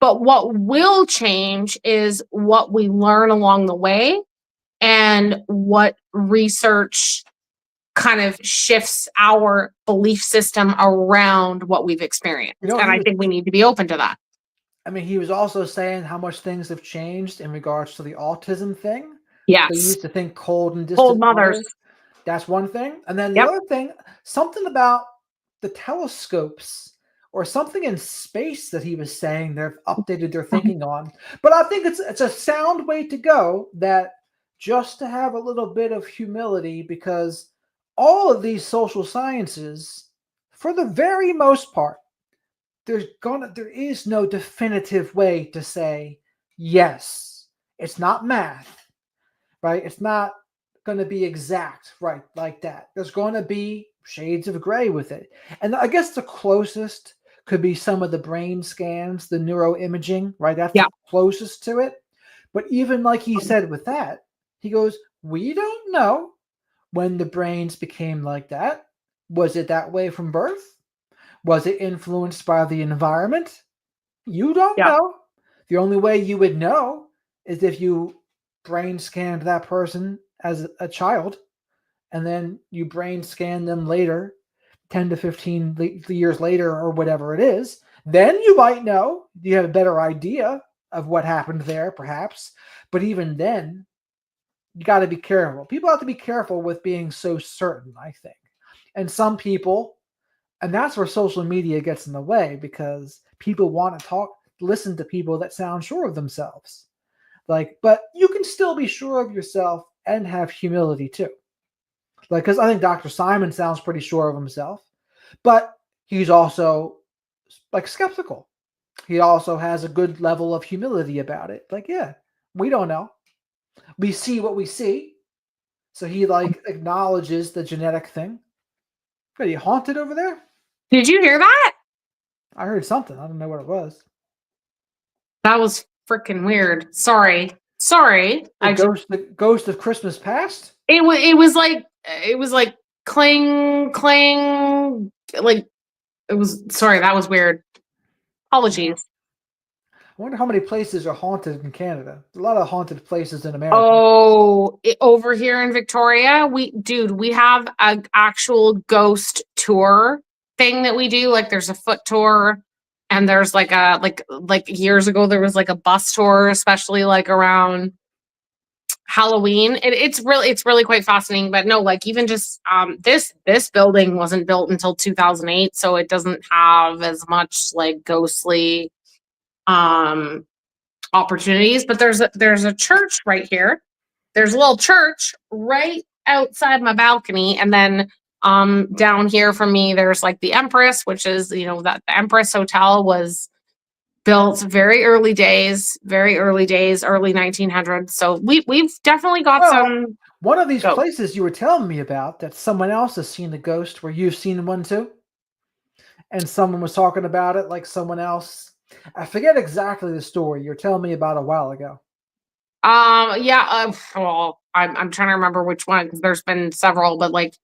But what will change is what we learn along the way and what research kind of shifts our belief system around what we've experienced. You know, And he I was, think we need to be open to that. I mean, he was also saying how much things have changed in regards to the autism thing. They Yes. used to think cold and Cold distant mothers. mothers. That's one thing. And then the Yep. other thing, something about the telescopes or something in space that he was saying they've updated their thinking on. But I think it's a sound way to go, that just to have a little bit of humility, because all of these social sciences, for the very most part, there is no definitive way to say yes. It's not math, right? It's not going to be exact, right? Like that. There's going to be shades of gray with it. And I guess the closest could be some of the brain scans, the neuroimaging, right? That's Yeah. the closest to it. But even like he said with that, he goes, we don't know when the brains became like that. Was it that way from birth? Was it influenced by the environment? You don't Yeah. know. The only way you would know is if you brain scanned that person as a child, and then you brain scan them later, 10 to 15 years later, or whatever it is. Then you might know. You have a better idea of what happened there, perhaps. But even then, you got to be careful. People have to be careful with being so certain, I think. And some people, and that's where social media gets in the way, because people want to listen to people that sound sure of themselves. Like, but you can still be sure of yourself and have humility too. Like, because I think Dr. Simon sounds pretty sure of himself, but he's also like skeptical. He also has a good level of humility about it. Like, yeah, we don't know. We see what we see. So he like acknowledges the genetic thing. Are you haunted over there? Did you hear that? I heard something. I don't know what it was. That was freaking weird. Sorry. Sorry. The ghost of Christmas past. It was like cling cling, like it was, sorry, that was weird. Apologies. I wonder how many places are haunted in Canada. A lot of haunted places in America. Oh, over here in Victoria, we have an actual ghost tour thing that we do. Like there's a foot tour and there's like years ago there was like a bus tour, especially like around Halloween. It's really quite fascinating. But no, like even just this building wasn't built until 2008, so it doesn't have as much like ghostly um opportunities. But there's a church right here. There's a little church right outside my balcony, and then Down here from me, there's like the Empress, which is, that the Empress Hotel was built very early days, early 1900s. So we've definitely got Well, some. one of these Go. places you were telling me about that someone else has seen the ghost, where you've seen one too, and someone was talking about it, like someone else. I forget exactly the story you're telling me about a while ago. Yeah. Well, I'm trying to remember which one because there's been several, but like,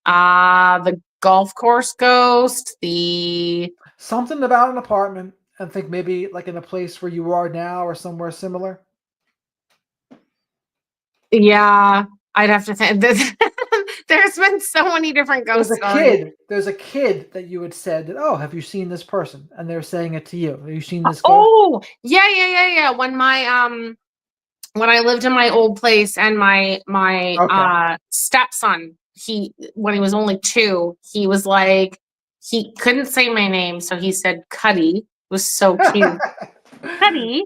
the golf course ghost, the Something about an apartment, and think maybe like in a place where you are now or somewhere similar. yeah. I'd have to think. There's been so many different There's ghost a stories. kid. There's a kid that you had said that. Oh, have you seen this person? And they're saying it to you. Have you seen this ghost? Oh, yeah. When I lived in my old place and my Okay. stepson, when he was only 2, he was like, he couldn't say my name, so he said Cuddy. It was so cute. Cuddy.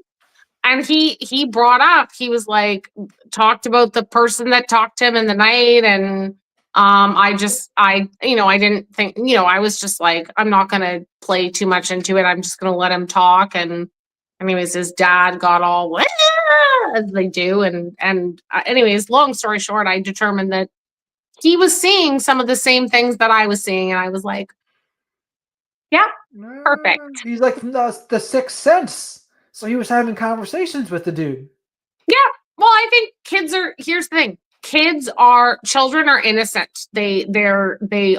And he brought up, he was like, talked about the person that talked to him in the night. And I didn't think, I was just like, I'm not gonna play too much into it. I'm just gonna let him talk. And anyways, his dad got all "Wah!" as they do. And anyways, long story short, I determined that he was seeing some of the same things that I was seeing. And I was like, yeah, perfect. He's like from the Sixth Sense. So he was having conversations with the dude. Yeah. Well, I think here's the thing. Children are innocent. They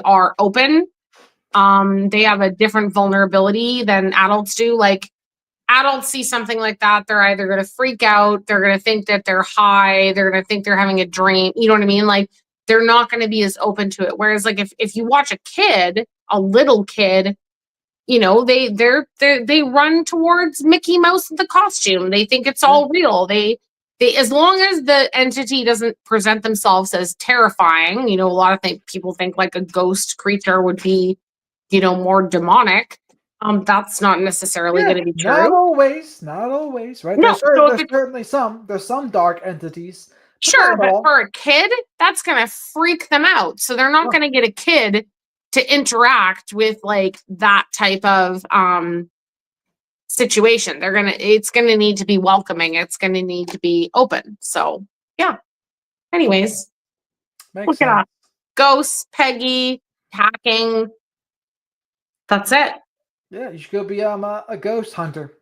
are open. They have a different vulnerability than adults do. Like, adults see something like that, they're either going to freak out, they're going to think that they're high, they're going to think they're having a dream. You know what I mean? Like, they're not going to be as open to it. Whereas like if you watch a little kid, they run towards Mickey Mouse in the costume. They think it's all real. They as long as the entity doesn't present themselves as terrifying, a lot of people think like a ghost creature would be, more demonic. That's not necessarily Yeah, going to be not true. always, not always, right? No, so if There's it's certainly there's some dark entities, but sure, not but all. for a kid, that's going to freak them out. So they're not Yeah. going to get a kid to interact with like that type of situation. It's gonna need to be welcoming. It's gonna need to be open. So yeah. Anyways, Makes look it sense. up. Ghosts, Peggy, hacking. That's it. Yeah, you should go be a ghost hunter.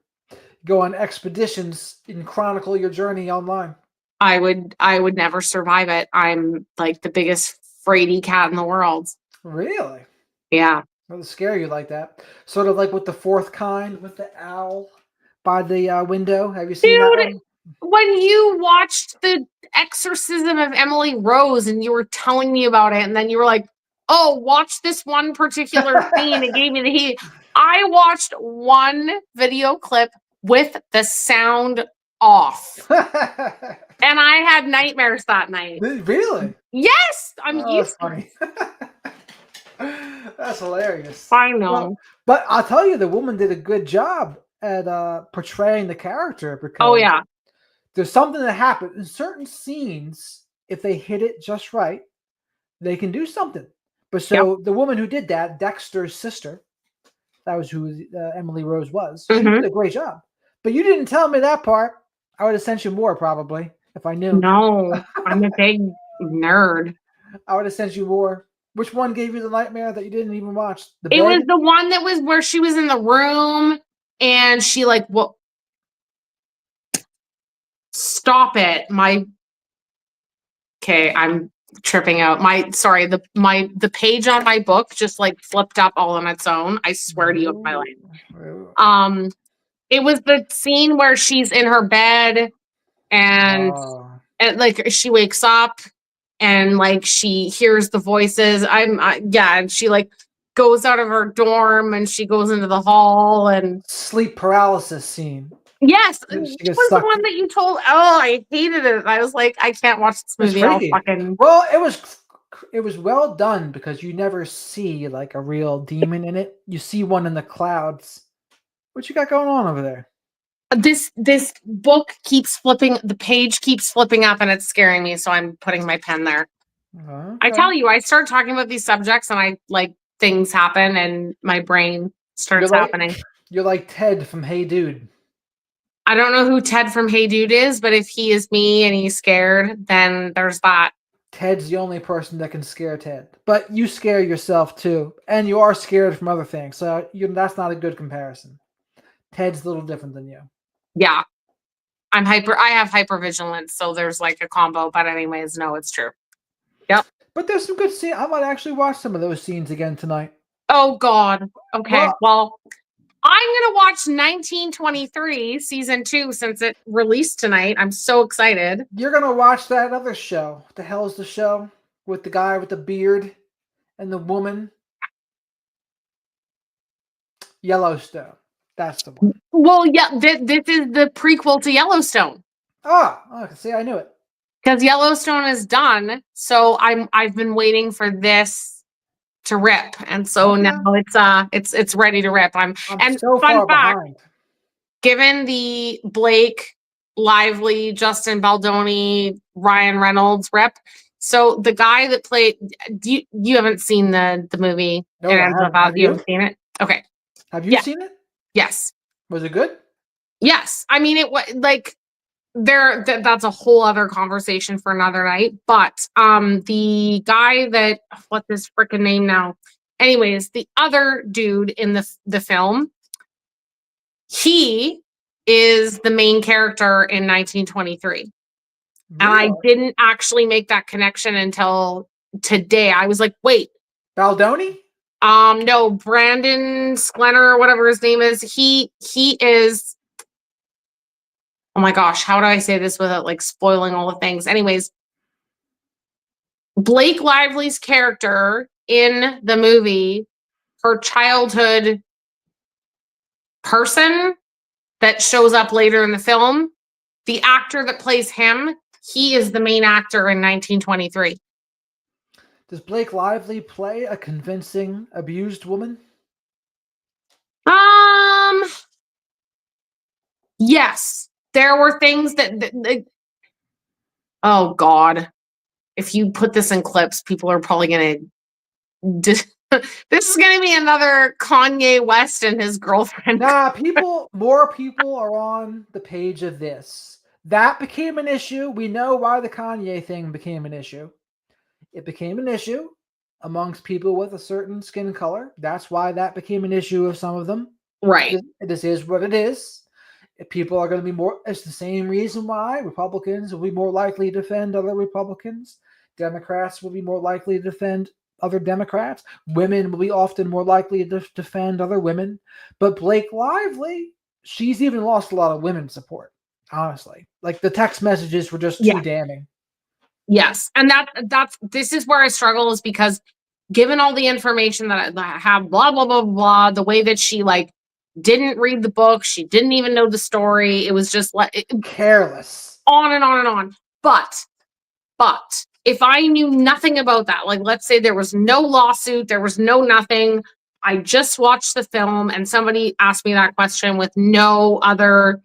Go on expeditions and chronicle your journey online. I would never survive it. I'm like the biggest fraidy cat in the world. Really? Yeah. That'll scare you like that. Sort of like with the fourth kind, with the owl by the window. Have you seen that Dude, one? when you watched the exorcism of Emily Rose and you were telling me about it, and then you were like, oh, watch this one particular scene. It gave me the heat. I watched one video clip with the sound off. And I had nightmares that night. Really? Yes, I'm Oh, that's used to funny. That's hilarious. I Well, know. but I'll tell you, the woman did a good job at portraying the character, Oh, because yeah. there's something that happens in certain scenes. If they hit it just right, they can do something. But Yep. so the woman who did that, Dexter's sister, that was who Emily Rose was. She Mhm. did a great job. But you didn't tell me that part. I would have sent you more probably if I knew. No, I'm a big nerd. I would have sent you more. Which one gave you the nightmare that you didn't even watch? The It was bed? the one that was where she was in the room and she like, what? Stop it. Okay, I'm tripping out. The page on my book just like flipped up all on its own. I swear to you on my life. Ooh. It was the scene where she's in her bed and Oh. like she wakes up and like she hears the voices. And she like goes out of her dorm and she goes into the hall and Sleep paralysis scene. yes, She which gets was the sucked. one that you told. Oh, I hated it. I was like, I can't watch this It's movie. I'll freaky. fucking Well, it was well done because you never see like a real demon in it. You see one in the clouds. What you got going on over there? this book keeps flipping, the page keeps flipping up and it's scaring me, so I'm putting my pen there. I Okay. tell you, I start talking about these subjects and I like things happen and my brain You're starts like happening. you're like Ted from Hey Dude. I don't know who Ted from Hey Dude is, but if he is me and he's scared, then there's that. Ted's the only person that can scare Ted, but you scare yourself too, and you are scared from other things. So that's not a good comparison. Ted's a little different than you. Yeah. I have hypervigilance, so there's like a combo. But anyways, no, it's true. Yep. But there's some good scenes. I might actually watch some of those scenes again tonight. Oh God. Okay. Well, Well, I'm gonna watch 1923 season 2 since it released tonight. I'm so excited. you're gonna watch that other show. What the hell is the show with the guy with the beard and the woman? Yellowstone. That's the one. Well, yeah, this is the prequel to Yellowstone. Oh, see, I knew it. Because Yellowstone is done, so I've been waiting for this to rip, and so Okay. now it's ready to rip. I'm And so fun far fact, behind. given the Blake Lively, Justin Baldoni, Ryan Reynolds rip, so the guy that played you haven't seen the movie. No, It I ends up haven't. out. Have You you? haven't seen it? Okay. Have you Yeah. seen it? Yes. Was it good? Yes. I mean, it was like that's a whole other conversation for another night. But the guy that what's his freaking name now? Anyways, the other dude in the film, he is the main character in 1923. And I Really? didn't actually make that connection until today. I was like, wait, Baldoni? no, Brandon Sklenner or whatever his name is. He is, oh my gosh, how do I say this without like spoiling all the things? Anyways, Blake Lively's character in the movie, her childhood person that shows up later in the film, the actor that plays him, he is the main actor in 1923. Does Blake Lively play a convincing abused woman? Um, yes, there were things oh God, if you put this in clips, people are probably going to this is going to be another Kanye West and his girlfriend. Nah, more people are on the page of this. That became an issue. We know why the Kanye thing became an issue. It became an issue amongst people with a certain skin color. That's why that became an issue of some of them. Right. This is what it is. If people are going to be more, it's the same reason why Republicans will be more likely to defend other Republicans. Democrats will be more likely to defend other Democrats. Women will be often more likely to defend other women. But Blake Lively, she's even lost a lot of women support, honestly. Like the text messages were just too damning. Yes. And this is where I struggle, is because given all the information that I have, blah, blah, blah, blah, the way that she like didn't read the book, she didn't even know the story. It was just like Careless. on and on and on. But if I knew nothing about that, like let's say there was no lawsuit, there was no nothing, I just watched the film and somebody asked me that question with no other,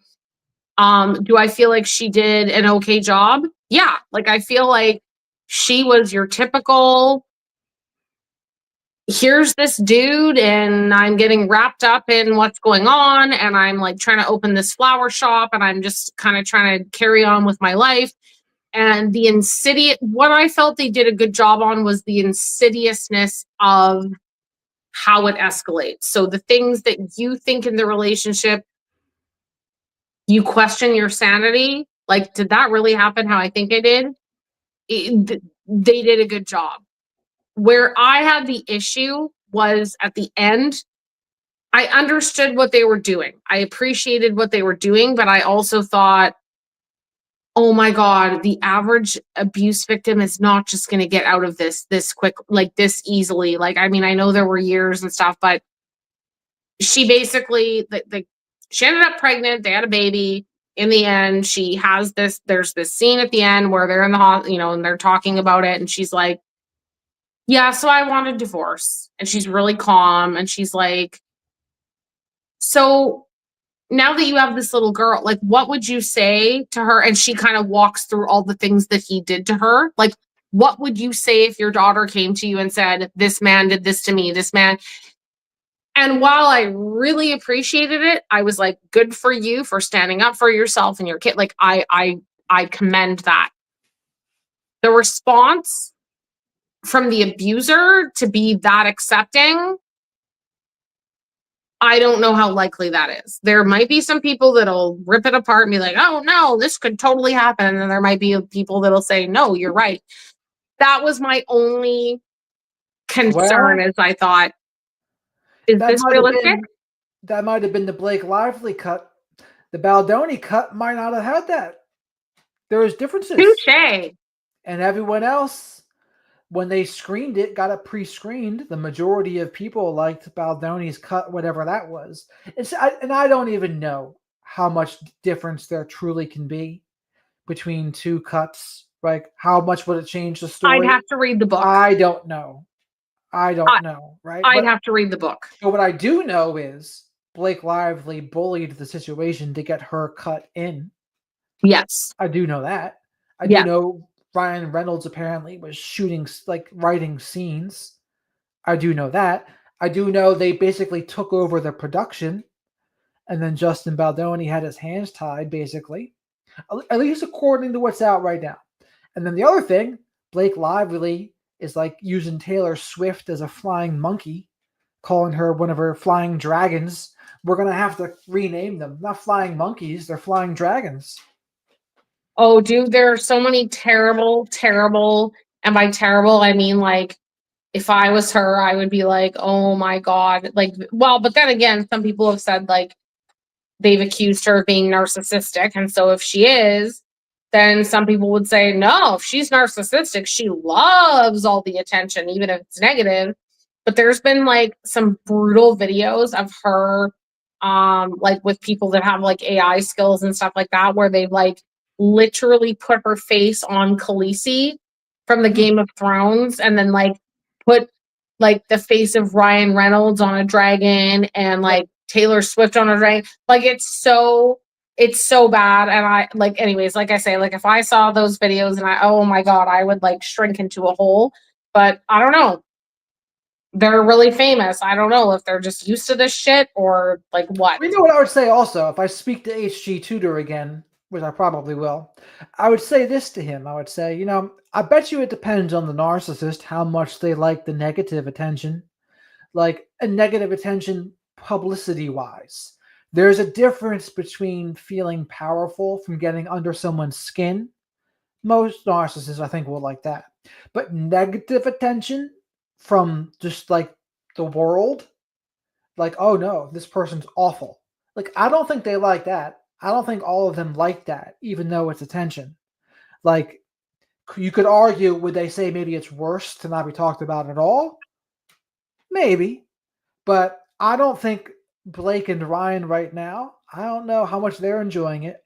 do I feel like she did an okay job? Yeah. Like I feel like she was your typical, here's this dude and I'm getting wrapped up in what's going on and I'm like trying to open this flower shop and I'm just kind of trying to carry on with my life. And the insidious, what I felt they did a good job on was the insidiousness of how it escalates. So the things that you think in the relationship, you question your sanity. Like, did that really happen how I think it did? They did a good job. Where I had the issue was at the end. I understood what they were doing. I appreciated what they were doing, but I also thought, oh my God, the average abuse victim is not just going to get out of this quick, like this easily. Like, I mean, I know there were years and stuff, but she basically, she ended up pregnant. They had a baby. In the end, she has there's this scene at the end where they're in the hospital, and they're talking about it. And she's like, yeah, so I want a divorce. And she's really calm. And she's like, so now that you have this little girl, like, what would you say to her? And she kind of walks through all the things that he did to her. Like, what would you say if your daughter came to you and said, this man did this to me, this man? And while I really appreciated it, I was like, good for you for standing up for yourself and your kid. Like, I commend that. The response from the abuser to be that accepting, I don't know how likely that is. There might be some people that'll rip it apart and be like, oh no, this could totally happen. And then there might be people that'll say, no, you're right. That was my only concern, Well, as I thought, is that this might have realistic? been that might have been the Blake Lively cut. The Baldoni cut might not have had that. There is differences, Touche. and everyone else, when they screened it, got it pre-screened. The majority of people liked Baldoni's cut, whatever that was. And I don't even know how much difference there truly can be between two cuts. Like, how much would it change the I'd story? have to read the book. I don't know. I don't know, right? I'd have to read the book. But what I do know is Blake Lively bullied the situation to get her cut in. Yes. I do know that. I Yeah. do know Ryan Reynolds apparently was shooting, like writing scenes. I do know that. I do know they basically took over the production, and then Justin Baldoni had his hands tied, basically, at least according to what's out right now. And then the other thing, Blake Lively is like using Taylor Swift as a flying monkey, calling her one of her flying dragons. We're going to have to rename them. Not flying monkeys, they're flying dragons. Oh, dude, there are so many terrible, and by terrible, I mean, like, if I was her, I would be like, oh my God. Like, well, but then again, some people have said, like, they've accused her of being narcissistic. And so if she is, then some people would say, no, if she's narcissistic, she loves all the attention, even if it's negative. But there's been like some brutal videos of her, like with people that have like AI skills and stuff like that, where they've like literally put her face on Khaleesi from the Game of Thrones and then like put like the face of Ryan Reynolds on a dragon and like Taylor Swift on a dragon. Like it's so bad. And I like, anyways, like I say, like if I saw those videos and oh my God, I would like shrink into a hole. But I don't know. They're really famous. I don't know if they're just used to this shit or like what. You know what I would say also, if I speak to HG Tudor again, which I probably will, I would say this to him. I would say, you know, I bet you it depends on the narcissist how much they like the negative attention, like a negative attention publicity wise. There's a difference between feeling powerful from getting under someone's skin. Most narcissists, I think, will like that. But negative attention from just like the world, like, oh no, this person's awful. Like, I don't think they like that. I don't think all of them like that, even though it's attention. Like, you could argue, would they say maybe it's worse to not be talked about at all? Maybe. But I don't think Blake and Ryan right now, I don't know how much they're enjoying it.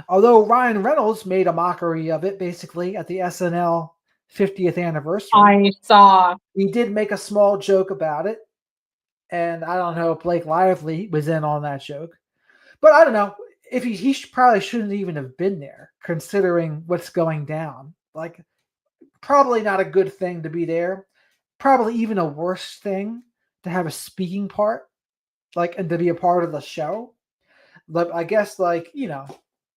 Although Ryan Reynolds made a mockery of it basically at the SNL 50th anniversary. I saw. He did make a small joke about it. And I don't know if Blake Lively was in on that joke. But I don't know. If he probably shouldn't even have been there, considering what's going down. Like, probably not a good thing to be there. Probably even a worse thing to have a speaking part, like, and to be a part of the show. But I guess, like, you know,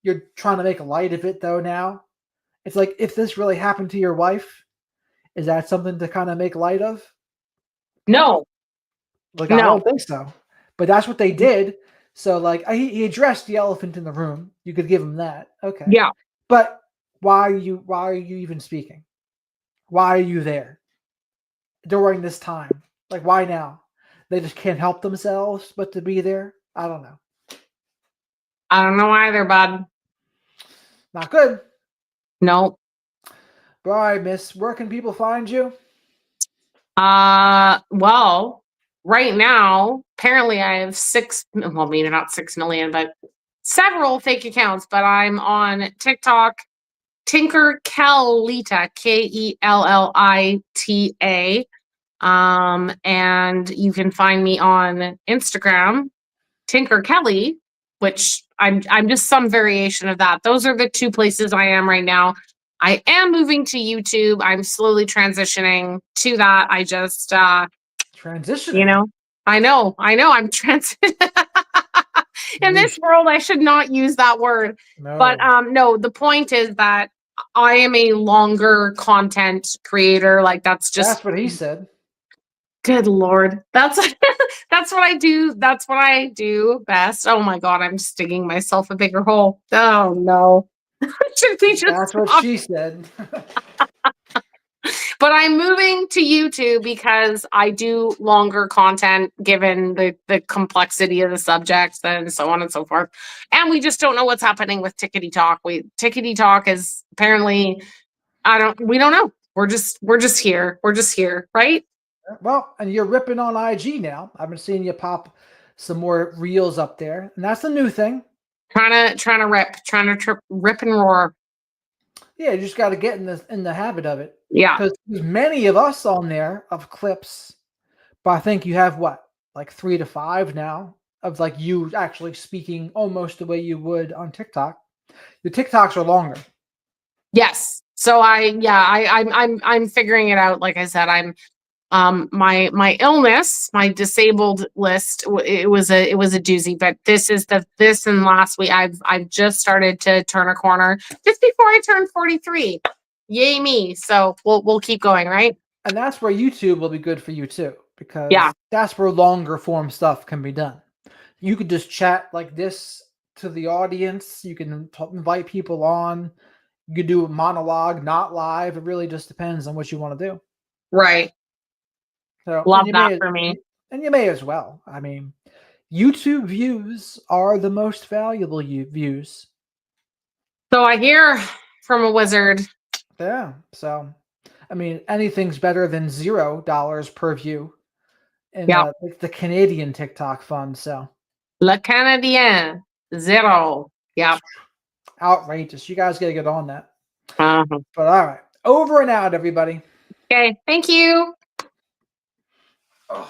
you're trying to make light of it, though, now. It's like, if this really happened to your wife, is that something to kind of make light of? No. Like, I don't think so. But that's what they did. So, like, he addressed the elephant in the room. You could give him that. Okay. Yeah. But why are you even speaking? Why are you there during this time? Like, why now? They just can't help themselves but to be there? I don't know. I don't know either, bud. Not good. Nope. All right, miss. Where can people find you? Well, right now, apparently I have maybe not 6 million, but several fake accounts, but I'm on TikTok, Tinker Kellita, Kellita. And you can find me on Instagram, Tinker Kelly, which I'm just some variation of that. Those are the two places I am right now. I am moving to YouTube. I'm slowly transitioning to that. I just, Transitioning. I know, I'm in You this world, I should not use that word. But no. no, the point is that I am a longer content creator. Like that's just That's what he said. good Lord. That's that's what I do. That's what I do best. Oh my God, I'm just digging myself a bigger hole. Oh no. Should we just That's what stop? she said. But I'm moving to YouTube because I do longer content given the complexity of the subjects and so on and so forth. And we just don't know what's happening with Tickety Talk. Tickety Talk is apparently we don't know. We're just here. We're just here, right? Well, and you're ripping on IG now. I've been seeing you pop some more reels up there, and that's the new thing. Trying to rip and roar. Yeah, you just got to get in the habit of it. Yeah. Because there's many of us on there of clips, but I think you have what, like 3 to 5 now of like you actually speaking almost the way you would on TikTok. The TikToks are longer. Yes. So I'm figuring it out. Like I said, I'm my illness, my disabled list, it was a doozy, but this and last week I've just started to turn a corner just before I turned 43. Yay me. So we'll keep going, right? And that's where YouTube will be good for you too, because Yeah. that's where longer form stuff can be done. You could just chat like this to the audience. You can invite people on. You could do a monologue, not live. It really just depends on what you want to do. Right. So, Love that for me. And you may as well. I mean, YouTube views are the most valuable views. So I hear from a wizard. Yeah. So, I mean, anything's better than $0 per view in Yeah. the Canadian TikTok fund. So, Le Canadien. 0. Yeah. outrageous. You guys got to get on that. Uh-huh. But all right. Over and out, everybody. Okay. Thank you. Oh.